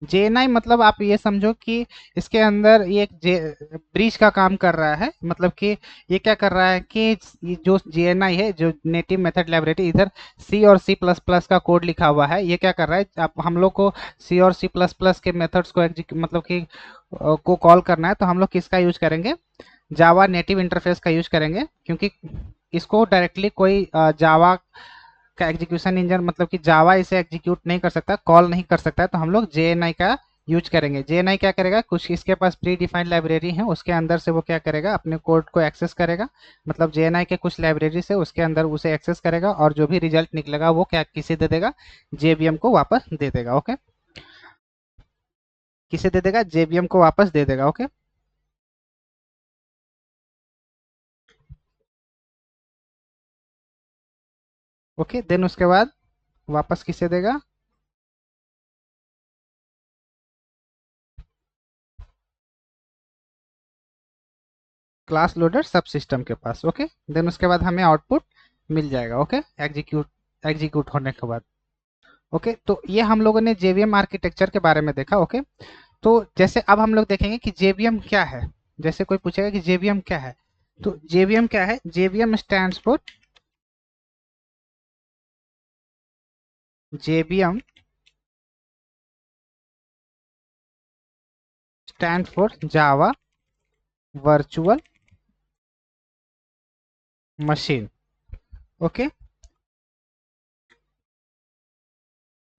JNI मतलब आप ये समझो कि इसके अंदर ये एक ब्रिज का काम कर रहा है, मतलब कि ये क्या कर रहा है कि ये जो JNI है जो नेटिव मेथड लाइब्रेरी इधर सी और सी प्लस प्लस का कोड लिखा हुआ है, ये क्या कर रहा है आप हम लोग को सी और सी प्लस प्लस के मेथड्स को मतलब कि को कॉल करना है तो हम लोग किसका यूज करेंगे जावा नेटिव इंटरफेस का यूज करेंगे, क्योंकि इसको डायरेक्टली कोई जावा का एग्जीक्यूशन इंजन मतलब कि जावा इसे एग्जीक्यूट नहीं कर सकता, कॉल नहीं कर सकता है, तो हम लोग JNI का यूज करेंगे। JNI क्या करेगा कुछ इसके पास प्री डिफाइंड लाइब्रेरी है उसके अंदर से वो क्या करेगा अपने कोड को एक्सेस करेगा, मतलब JNI के कुछ लाइब्रेरी से उसके अंदर उसे एक्सेस करेगा और जो भी रिजल्ट निकलेगा वो क्या किसे दे देगा JVM को वापस दे देगा। ओके, किसे दे देगा JVM को वापस दे देगा। ओके, ओके देन उसके बाद वापस किसे देगा क्लास लोडर सब सिस्टम के पास। ओके, देन उसके बाद हमें आउटपुट मिल जाएगा। ओके, एग्जीक्यूट होने के बाद। ओके, तो ये हम लोगों ने JVM आर्किटेक्चर के बारे में देखा। ओके, तो जैसे अब हम लोग देखेंगे कि JVM क्या है। जैसे कोई पूछेगा कि JVM क्या है, तो JVM क्या है, JVM stand for Java virtual machine. Okay,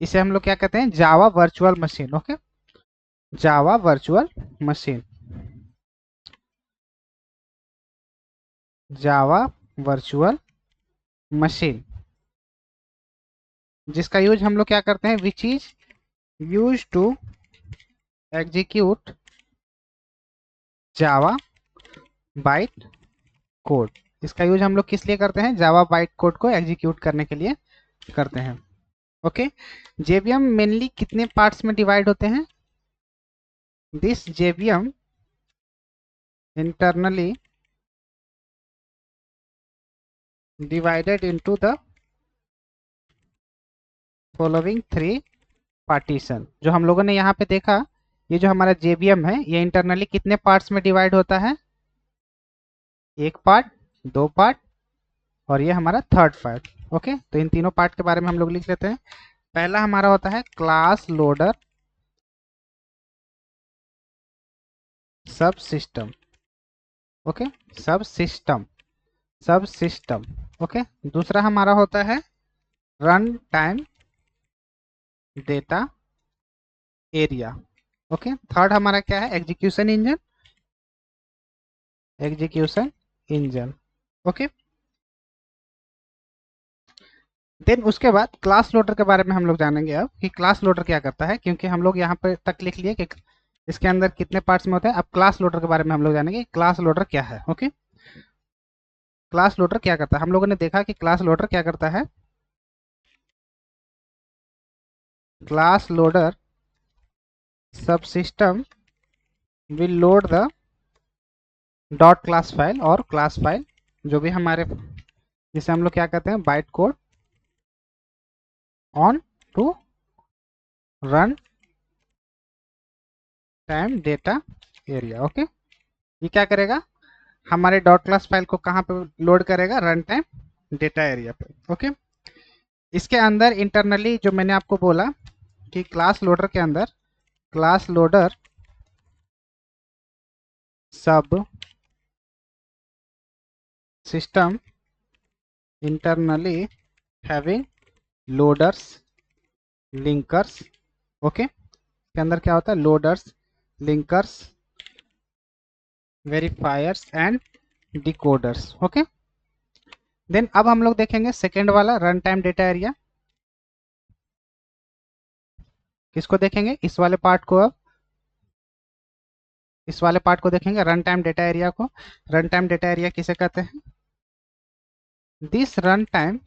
इसे हम लोग क्या कहते हैं Java virtual machine. Okay, Java virtual machine, Java virtual machine, जिसका यूज हम लोग क्या करते हैं which is use to execute Java byte code. इसका यूज हम लोग किस लिए करते हैं जावा बाइट कोड को एग्जीक्यूट करने के लिए करते हैं। ओके, JVM मेनली कितने पार्ट्स में डिवाइड होते हैं, this JVM internally divided into the following three partition. जो हम लोगों ने यहाँ पे देखा ये जो हमारा JVM है ये इंटरनली कितने पार्ट्स में डिवाइड होता है, एक पार्ट, दो पार्ट और ये हमारा थर्ड पार्ट। ओके, तो इन तीनों पार्ट के बारे में हम लोग लिख लेते हैं। पहला हमारा होता है क्लास लोडर सब system. Okay, subsystem, subsystem. Okay, दूसरा हमारा होता है run time data area. Okay, third हमारा क्या है execution engine, execution engine. Okay, then उसके बाद क्लास लोडर के बारे में हम लोग जानेंगे अब कि क्लास लोडर क्या करता है, क्योंकि हम लोग यहाँ पे तक लिख लिए कि इसके अंदर कितने पार्ट्स में होते हैं। अब क्लास लोडर के बारे में हम लोग जानेंगे क्लास लोडर क्या है। ओके, क्लास लोडर क्या करता है, हम लोगों ने देखा कि क्लास लोडर क्या करता है, क्लास लोडर सब system will load the dot class file और क्लास फाइल जो भी हमारे जिसे हम लोग क्या कहते हैं byte code on to run time data area. Okay, ये क्या करेगा हमारे डॉट क्लास फाइल को कहाँ पे लोड करेगा रन टाइम डेटा एरिया पे। ओके, इसके अंदर इंटरनली जो मैंने आपको बोला कि क्लास लोडर के अंदर क्लास लोडर सब system internally having loaders linkers okay के अंदर क्या होता है loaders linkers verifiers and decoders okay then अब हम लोग देखेंगे सेकेंड वाला रन टाइम डेटा एरिया किसको देखेंगे इस वाले पार्ट को अब इस वाले पार्ट को देखेंगे रन टाइम डेटा एरिया को रन टाइम डेटा एरिया किसे कहते हैं this run time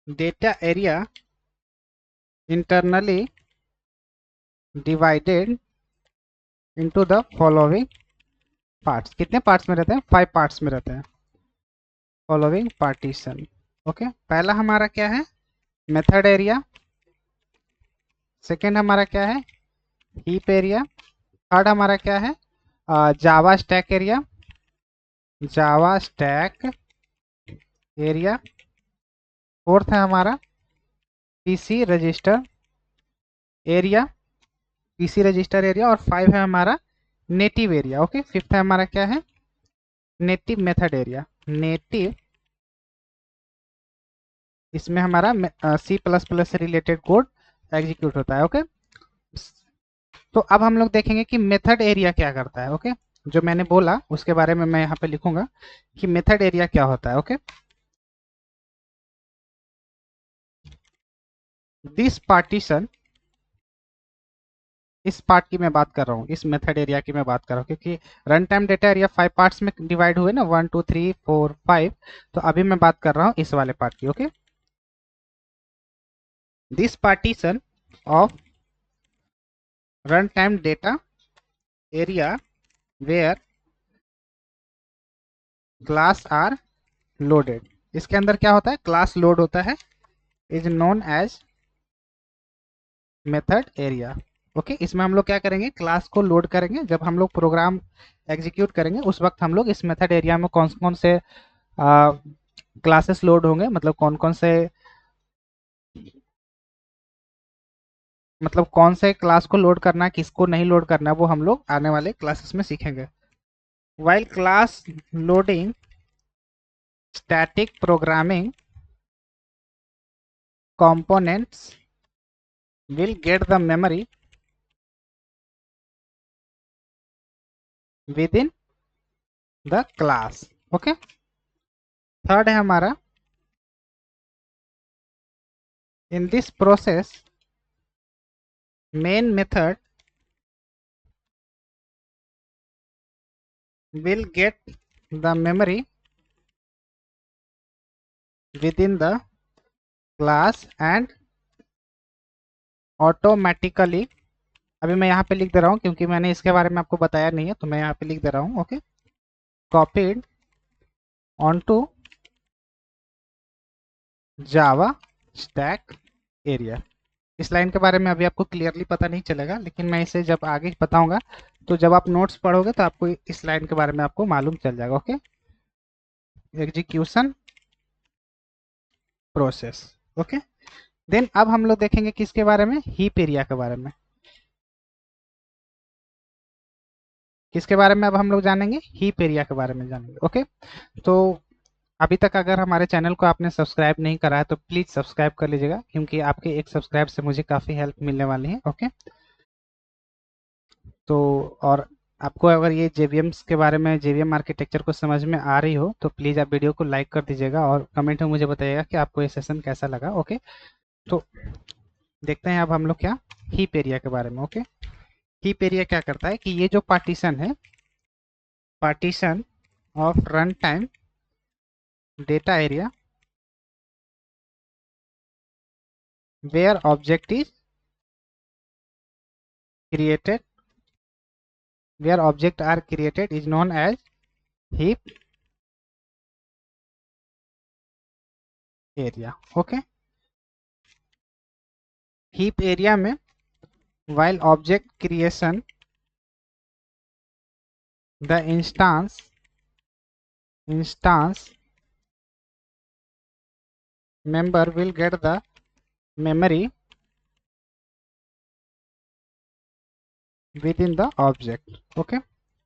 data area internally divided into the following parts कितने पार्ट्स में रहते हैं 5 पार्ट्स में रहते हैं फॉलोइंग पार्टीशन ओके पहला हमारा क्या है मेथड एरिया सेकेंड हमारा क्या है हीप एरिया थर्ड हमारा क्या है जावा stack area Java stack area fourth है हमारा PC register area PC register area और 5 है हमारा नेटिव एरिया ओके फिफ्थ है हमारा क्या है नेटिव मेथड एरिया नेटिव इसमें हमारा C++ से रिलेटेड कोड एग्जीक्यूट होता है ओके तो अब हम लोग देखेंगे कि मेथड एरिया क्या करता है ओके जो मैंने बोला उसके बारे में मैं यहाँ पे लिखूंगा कि मेथड एरिया क्या होता है ओके दिस पार्टीशन इस पार्ट की मैं बात कर रहा हूँ इस मेथड एरिया की मैं बात कर रहा हूँ क्योंकि run time data area 5 parts में डिवाइड हुए ना 1 2 3 4 5 तो अभी मैं बात कर रहा हूँ इस वाले पार्ट की okay this partition of runtime data area where class are loaded इसके अंदर क्या होता है क्लास लोड होता है is known as method area okay इसमें हम लोग क्या करेंगे क्लास को लोड करेंगे जब हम लोग प्रोग्राम एग्जीक्यूट करेंगे उस वक्त हम लोग इस मेथड एरिया में कौन कौन से क्लासेस लोड होंगे मतलब कौन कौन से मतलब कौन से क्लास को लोड करना है किसको नहीं लोड करना है वो हम लोग आने वाले क्लासेस में सीखेंगे while class loading static programming components will get the memory within the class okay third है हमारा in this process main method will get the memory within the class and automatically अभी मैं यहाँ पे लिख दे रहा हूँ क्योंकि मैंने इसके बारे में आपको बताया नहीं है तो मैं यहाँ पे लिख दे रहा हूँ okay copied onto java stack area इस लाइन के बारे में अभी आपको क्लियरली पता नहीं चलेगा लेकिन मैं इसे जब आगे बताऊंगा तो जब आप नोट्स पढ़ोगे तो आपको इस लाइन के बारे में आपको मालूम चल जाएगा okay execution process okay then अब हम लोग देखेंगे किसके बारे में हीप एरिया के बारे में किसके बारे में अब हम लोग जानेंगे हीप एरिया के बारे में जानेंगे ओके तो अभी तक अगर हमारे चैनल को आपने सब्सक्राइब नहीं करा है तो प्लीज़ सब्सक्राइब कर लीजिएगा क्योंकि आपके एक सब्सक्राइब से मुझे काफ़ी हेल्प मिलने वाली है ओके तो और आपको अगर ये जेवीएम्स के बारे में जेवीएम आर्किटेक्चर को समझ में आ रही हो तो प्लीज़ आप वीडियो को लाइक कर दीजिएगा और कमेंट में मुझे बताइएगा कि आपको ये सेशन कैसा लगा ओके तो देखते हैं अब हम लोग क्या हीप एरिया के बारे में ओके हीप एरिया क्या करता है कि ये जो पार्टीशन है partition of run time data area where object is created where object are created is known as heap area okay heap area में while object creation the instance member will get the memory with in the object. Okay,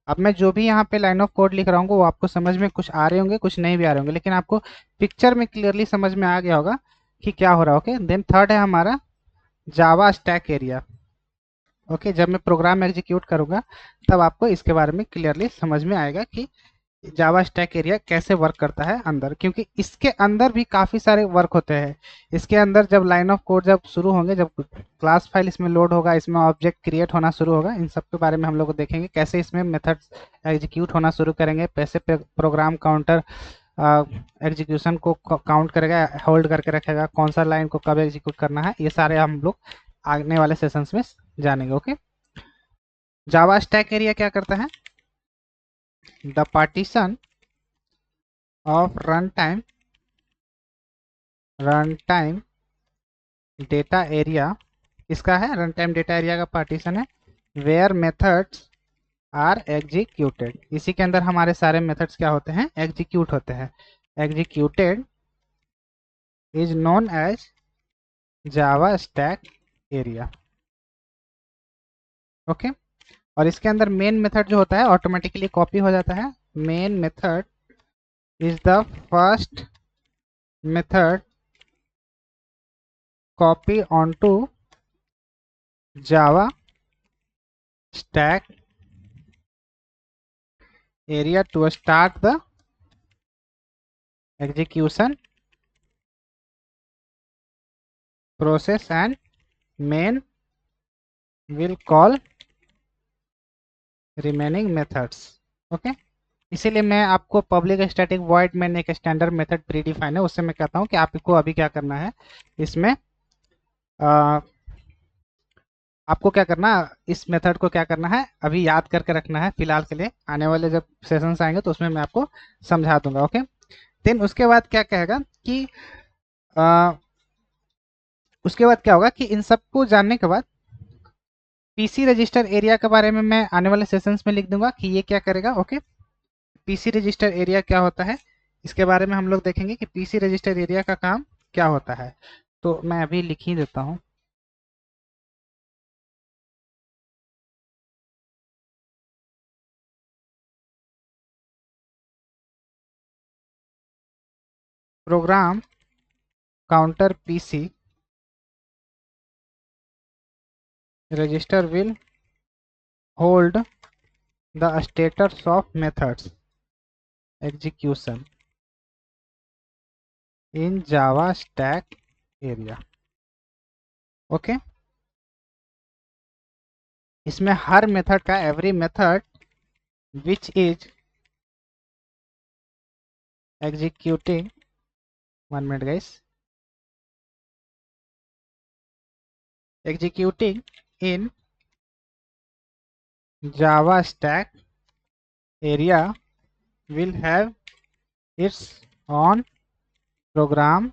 अब मैं जो भी यहाँ पे line of code लिख रहा हूँ वो आपको समझ में कुछ आ रहे होंगे, कुछ नहीं भी आ रहे होंगे, लेकिन आपको पिक्चर में क्लियरली समझ में आ गया होगा कि क्या हो रहा है। ओके, देन थर्ड है हमारा जावा स्टैक एरिया। ओके, जब मैं प्रोग्राम एग्जीक्यूट करूंगा तब आपको इसके बारे में क्लियरली समझ में आएगा कि जावा स्टैक एरिया कैसे वर्क करता है अंदर, क्योंकि इसके अंदर भी काफ़ी सारे वर्क होते हैं। इसके अंदर जब लाइन ऑफ कोड जब शुरू होंगे, जब क्लास फाइल इसमें लोड होगा, इसमें ऑब्जेक्ट क्रिएट होना शुरू होगा, इन सब के बारे में हम लोग देखेंगे। कैसे इसमें मेथड्स एग्जीक्यूट होना शुरू करेंगे, कैसे प्रोग्राम काउंटर एग्जीक्यूशन को काउंट करेगा, होल्ड करके रखेगा, कौन सा लाइन को कब एग्जीक्यूट करना है, ये सारे हम लोग आने वाले सेशंस में जानेंगे। ओके, जावा स्टैक एरिया क्या करता है? The partition of runtime data area, इसका है runtime data area का पार्टीशन है where methods are executed। इसी के अंदर हमारे सारे मेथड्स क्या होते हैं? एग्जीक्यूट होते हैं। executed is known as java stack area। Okay, और इसके अंदर मेन मेथड जो होता है ऑटोमेटिकली कॉपी हो जाता है। Main method is the first method copy onto Java stack area to start the execution process, and main will call remaining methods। Okay, इसीलिए मैं आपको पब्लिक स्टैटिक वॉइड मेन एक स्टैंडर्ड मेथड प्री डिफाइन है, उससे मैं कहता हूँ कि आपको अभी क्या करना है, इसमें आपको क्या करना, इस मेथड को क्या करना है अभी याद करके रखना है फिलहाल के लिए। आने वाले जब सेशंस आएंगे तो उसमें मैं आपको समझा दूंगा। ओके, देन उसके बाद क्या कहेगा कि उसके बाद क्या होगा कि इन सबको जानने के बाद पीसी रजिस्टर एरिया के बारे में मैं आने वाले सेशंस में लिख दूंगा कि ये क्या करेगा। ओके, पीसी रजिस्टर एरिया क्या होता है इसके बारे में हम लोग देखेंगे कि पीसी रजिस्टर एरिया का काम क्या होता है। तो मैं अभी लिख ही देता हूँ। Program counter PC register will hold the status of methods execution in Java stack area। Okay, इसमें हर मेथड का every method which is executing, 1 minute guys, executing in Java stack area will have its own program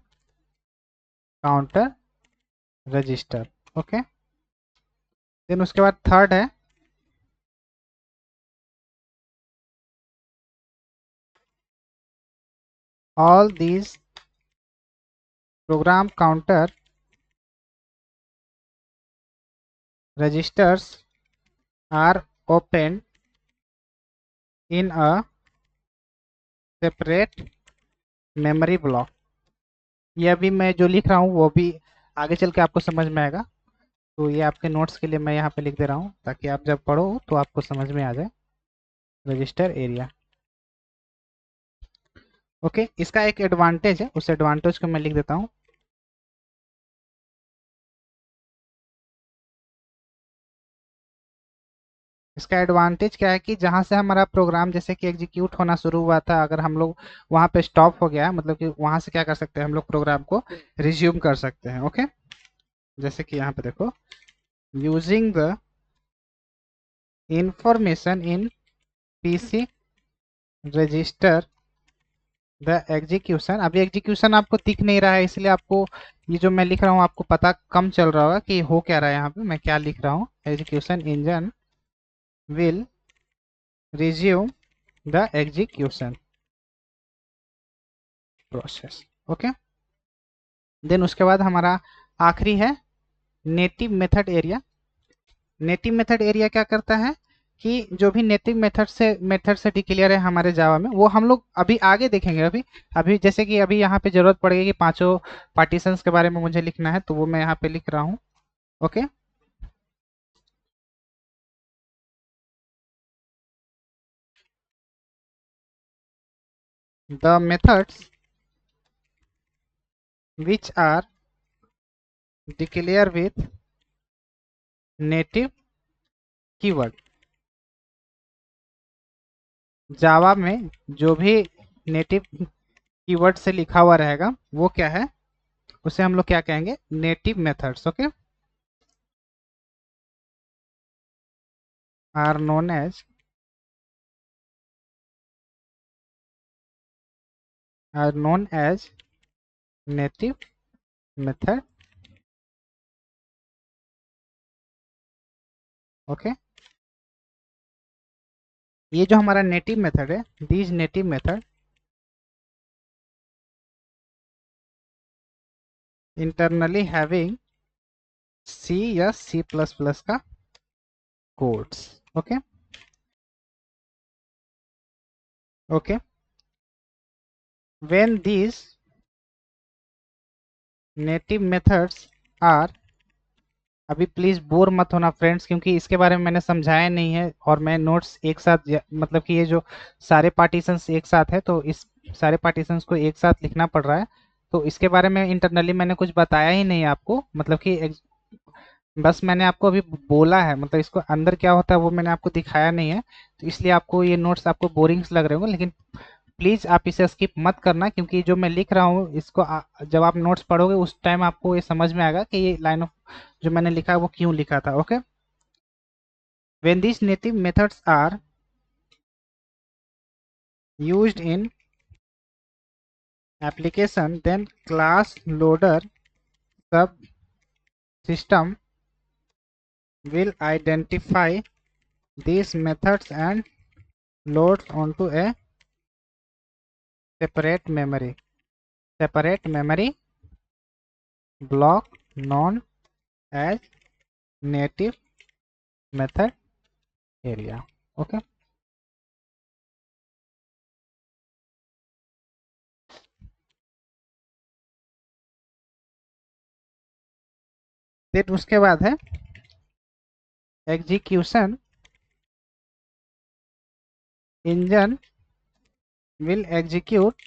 counter register। Okay, then उसके बाद third है all these program counter registers are opened in a separate memory block। ये अभी मैं जो लिख रहा हूँ वो भी आगे चल के आपको समझ में आएगा, तो ये आपके नोट्स के लिए मैं यहाँ पे लिख दे रहा हूँ ताकि आप जब पढ़ो तो आपको समझ में आ जाए। Register area. ओके, इसका एक एडवांटेज है, उस एडवांटेज को मैं लिख देता हूँ। इसका एडवांटेज क्या है कि जहां से हमारा प्रोग्राम जैसे कि एग्जीक्यूट होना शुरू हुआ था, अगर हम लोग वहां पे स्टॉप हो गया है, मतलब कि वहां से क्या कर सकते हैं हम लोग प्रोग्राम को रिज्यूम कर सकते हैं। ओके, जैसे कि यहाँ पे देखो, using the information in PC register the execution. अभी एग्जीक्यूशन आपको दिख नहीं रहा है, इसलिए आपको ये जो मैं लिख रहा हूँ आपको पता कम चल रहा होगा कि हो क्या रहा है यहाँ पे मैं क्या लिख रहा हूँ। Execution engine will resume the execution process। Okay, then उसके बाद हमारा आखिरी है native method area. Native method area क्या करता है कि जो भी नेटिव मेथड से डिक्लेयर है हमारे जावा में, वो हम लोग अभी आगे देखेंगे। अभी अभी जैसे कि अभी यहाँ पे जरूरत पड़ेगी कि पांचों पार्टीशंस के बारे में मुझे लिखना है, तो वो मैं यहाँ पे लिख रहा हूँ। Okay, the methods which are declared with native keyword. Java में जो भी नेटिव कीवर्ड से लिखा हुआ रहेगा वो क्या है, उसे हम लोग क्या कहेंगे, native methods. Okay, are known as native method. Okay, ये जो हमारा नेटिव मेथड है, these native method internally having C या सी प्लस प्लस का codes. Okay okay, when these native methods are, अभी प्लीज बोर मत होना फ्रेंड्स, क्योंकि इसके बारे में मैंने समझाया नहीं है और मैं नोट्स एक साथ मतलब कि ये जो सारे पार्टीशंस एक साथ है, तो इस सारे पार्टीशंस को एक साथ लिखना पड़ रहा है। तो इसके बारे में इंटरनली मैंने कुछ बताया ही नहीं आपको, मतलब कि बस मैंने आपको अभी बोला है, मतलब इसको अंदर क्या होता है वो मैंने आपको दिखाया नहीं है। तो इसलिए आपको ये नोट्स आपको बोरिंग्स लग रहे होंगे, लेकिन प्लीज़ आप इसे स्किप मत करना, क्योंकि जो मैं लिख रहा हूँ इसको जब आप नोट्स पढ़ोगे उस टाइम आपको ये समझ में आएगा कि ये लाइन ऑफ जो मैंने लिखा है वो क्यों लिखा था। Okay, when these native methods are used in application, then class loader sub system will identify these methods and loads onto a separate memory block known as native method area। Okay, then उसके बाद है execution engine will execute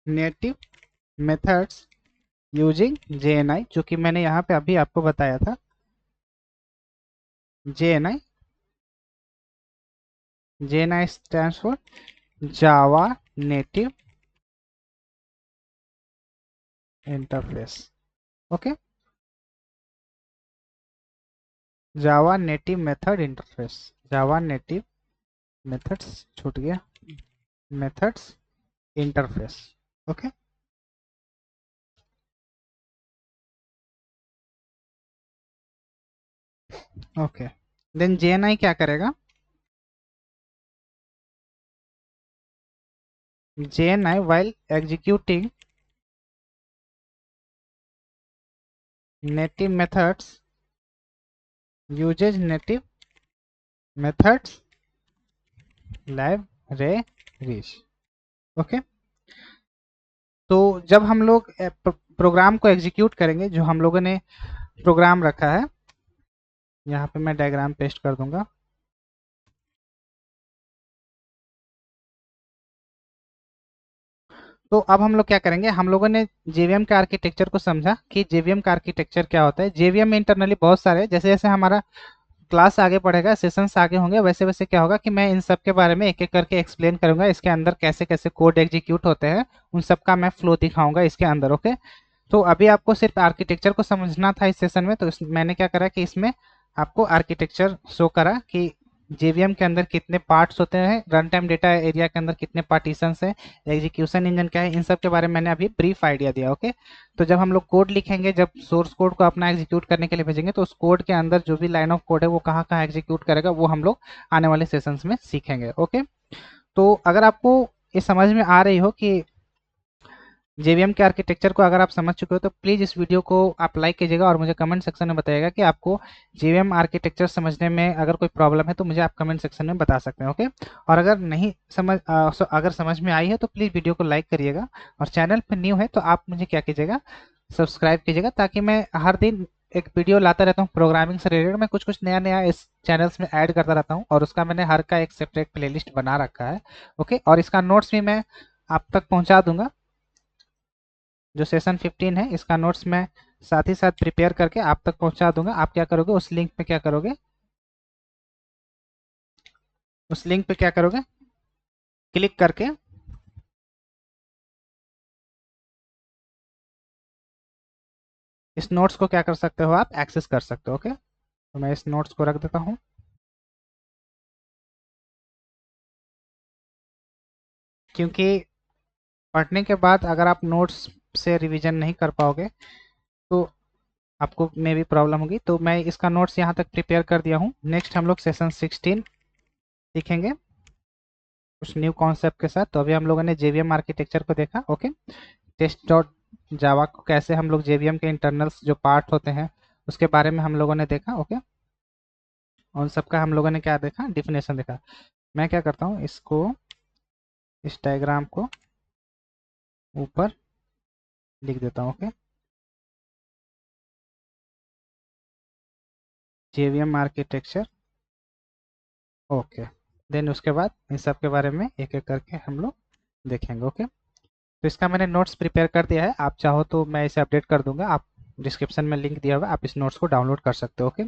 native methods using JNI, जो कि मैंने यहाँ पे अभी आपको बताया था। JNI stands for Java Native Interface। Okay, Java native method interface, Java native methods छूट गया, methods interface. Okay, okay, then JNI क्या करेगा, JNI while executing native methods uses native methods libraries। Okay, तो जब हम लोग प्रोग्राम को execute करेंगे, जो हम लोगों ने प्रोग्राम रखा है, यहाँ पे मैं डायग्राम पेस्ट कर दूंगा। तो अब हम लोग क्या करेंगे, हम लोगों ने जेवीएम के आर्किटेक्चर को समझा कि जेवीएम का आर्किटेक्चर क्या होता है। जेवीएम में इंटरनली बहुत सारे, जैसे जैसे हमारा क्लास आगे बढ़ेगा, सेशंस आगे होंगे, वैसे वैसे क्या होगा कि मैं इन सब के बारे में एक एक करके एक्सप्लेन करूंगा, इसके अंदर कैसे कैसे कोड एग्जीक्यूट होते हैं उन सब का मैं फ्लो दिखाऊंगा इसके अंदर। ओके, तो अभी आपको सिर्फ आर्किटेक्चर को समझना था इस सेशन में, तो मैंने क्या करा कि इसमें आपको आर्किटेक्चर शो करा कि जेवीएम के अंदर कितने पार्ट्स होते हैं, रन टाइम डेटा एरिया के अंदर कितने पार्टीशंस हैं, एग्जीक्यूशन इंजन क्या है, इन सब के बारे में मैंने अभी ब्रीफ आइडिया दिया। ओके, तो जब हम लोग कोड लिखेंगे, जब सोर्स कोड को अपना एग्जीक्यूट करने के लिए भेजेंगे, तो उस कोड के अंदर जो भी लाइन ऑफ कोड है वो कहाँ कहाँ एग्जीक्यूट करेगा वो हम लोग आने वाले सेशंस में सीखेंगे। ओके, तो अगर आपको ये समझ में आ रही हो कि जेवीएम के आर्किटेक्चर को अगर आप समझ चुके हो तो प्लीज़ इस वीडियो को आप लाइक कीजिएगा और मुझे कमेंट सेक्शन में बताइएगा कि आपको जेवीएम आर्किटेक्चर समझने में अगर कोई प्रॉब्लम है तो मुझे आप कमेंट सेक्शन में बता सकते हैं, ओके। और अगर नहीं समझ अगर समझ में आई है तो प्लीज़ वीडियो को लाइक करिएगा, और चैनल पर न्यू है तो आप मुझे क्या कीजिएगा, सब्सक्राइब कीजिएगा, ताकि मैं हर दिन एक वीडियो लाता रहता हूँ प्रोग्रामिंग से रिलेटेड। मैं कुछ कुछ नया नया इस चैनल्स में ऐड करता रहता हूँ, और उसका मैंने हर का एक सेपरेट प्लेलिस्ट बना रखा है, ओके। और इसका नोट्स भी मैं आप तक पहुँचा दूंगा। जो सेशन 15 है इसका नोट्स मैं साथ ही साथ प्रिपेयर करके आप तक पहुंचा दूंगा। आप क्या करोगे, उस लिंक पे क्या करोगे, उस लिंक पे क्या करोगे, क्लिक करके इस नोट्स को क्या कर सकते हो, आप एक्सेस कर सकते हो, ओके। तो मैं इस नोट्स को रख देता हूँ। क्योंकि पढ़ने के बाद अगर आप नोट्स से रिवीजन नहीं कर पाओगे तो आपको में भी प्रॉब्लम होगी। तो मैं इसका नोट्स यहाँ तक प्रिपेयर कर दिया हूँ। नेक्स्ट हम लोग सेशन 16 सीखेंगे कुछ न्यू कॉन्सेप्ट के साथ। तो अभी हम लोगों ने जेवीएम आर्किटेक्चर को देखा, ओके। टेस्ट डॉट जावा को कैसे हम लोग जेवीएम के इंटरनल्स जो पार्ट होते हैं उसके बारे में हम लोगों ने देखा, ओके। उन सबका हम लोगों ने क्या देखा, डिफिनेशन देखा। मैं क्या करता हूँ, इसको इस डायग्राम को ऊपर लिख देता हूँ, okay. JVM architecture, okay. Then उसके बाद इन सब के बारे में एक एक करके हम लोग देखेंगे, ओके। तो इसका मैंने नोट्स प्रिपेयर कर दिया है। आप चाहो तो मैं इसे अपडेट कर दूंगा। आप डिस्क्रिप्शन में लिंक दिया हुआ है, आप इस नोट्स को डाउनलोड कर सकते हो, ओके।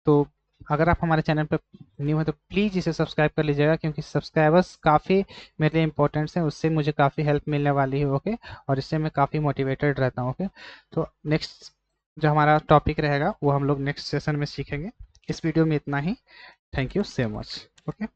तो अगर आप हमारे चैनल पर न्यू है तो प्लीज़ इसे सब्सक्राइब कर लीजिएगा, क्योंकि सब्सक्राइबर्स काफ़ी मेरे लिए इंपॉर्टेंट्स हैं। उससे मुझे काफ़ी हेल्प मिलने वाली है, ओके। और इससे मैं काफ़ी मोटिवेटेड रहता हूँ, ओके। तो नेक्स्ट जो हमारा टॉपिक रहेगा वो हम लोग नेक्स्ट सेशन में सीखेंगे। इस वीडियो में इतना ही। Thank you so much, okay.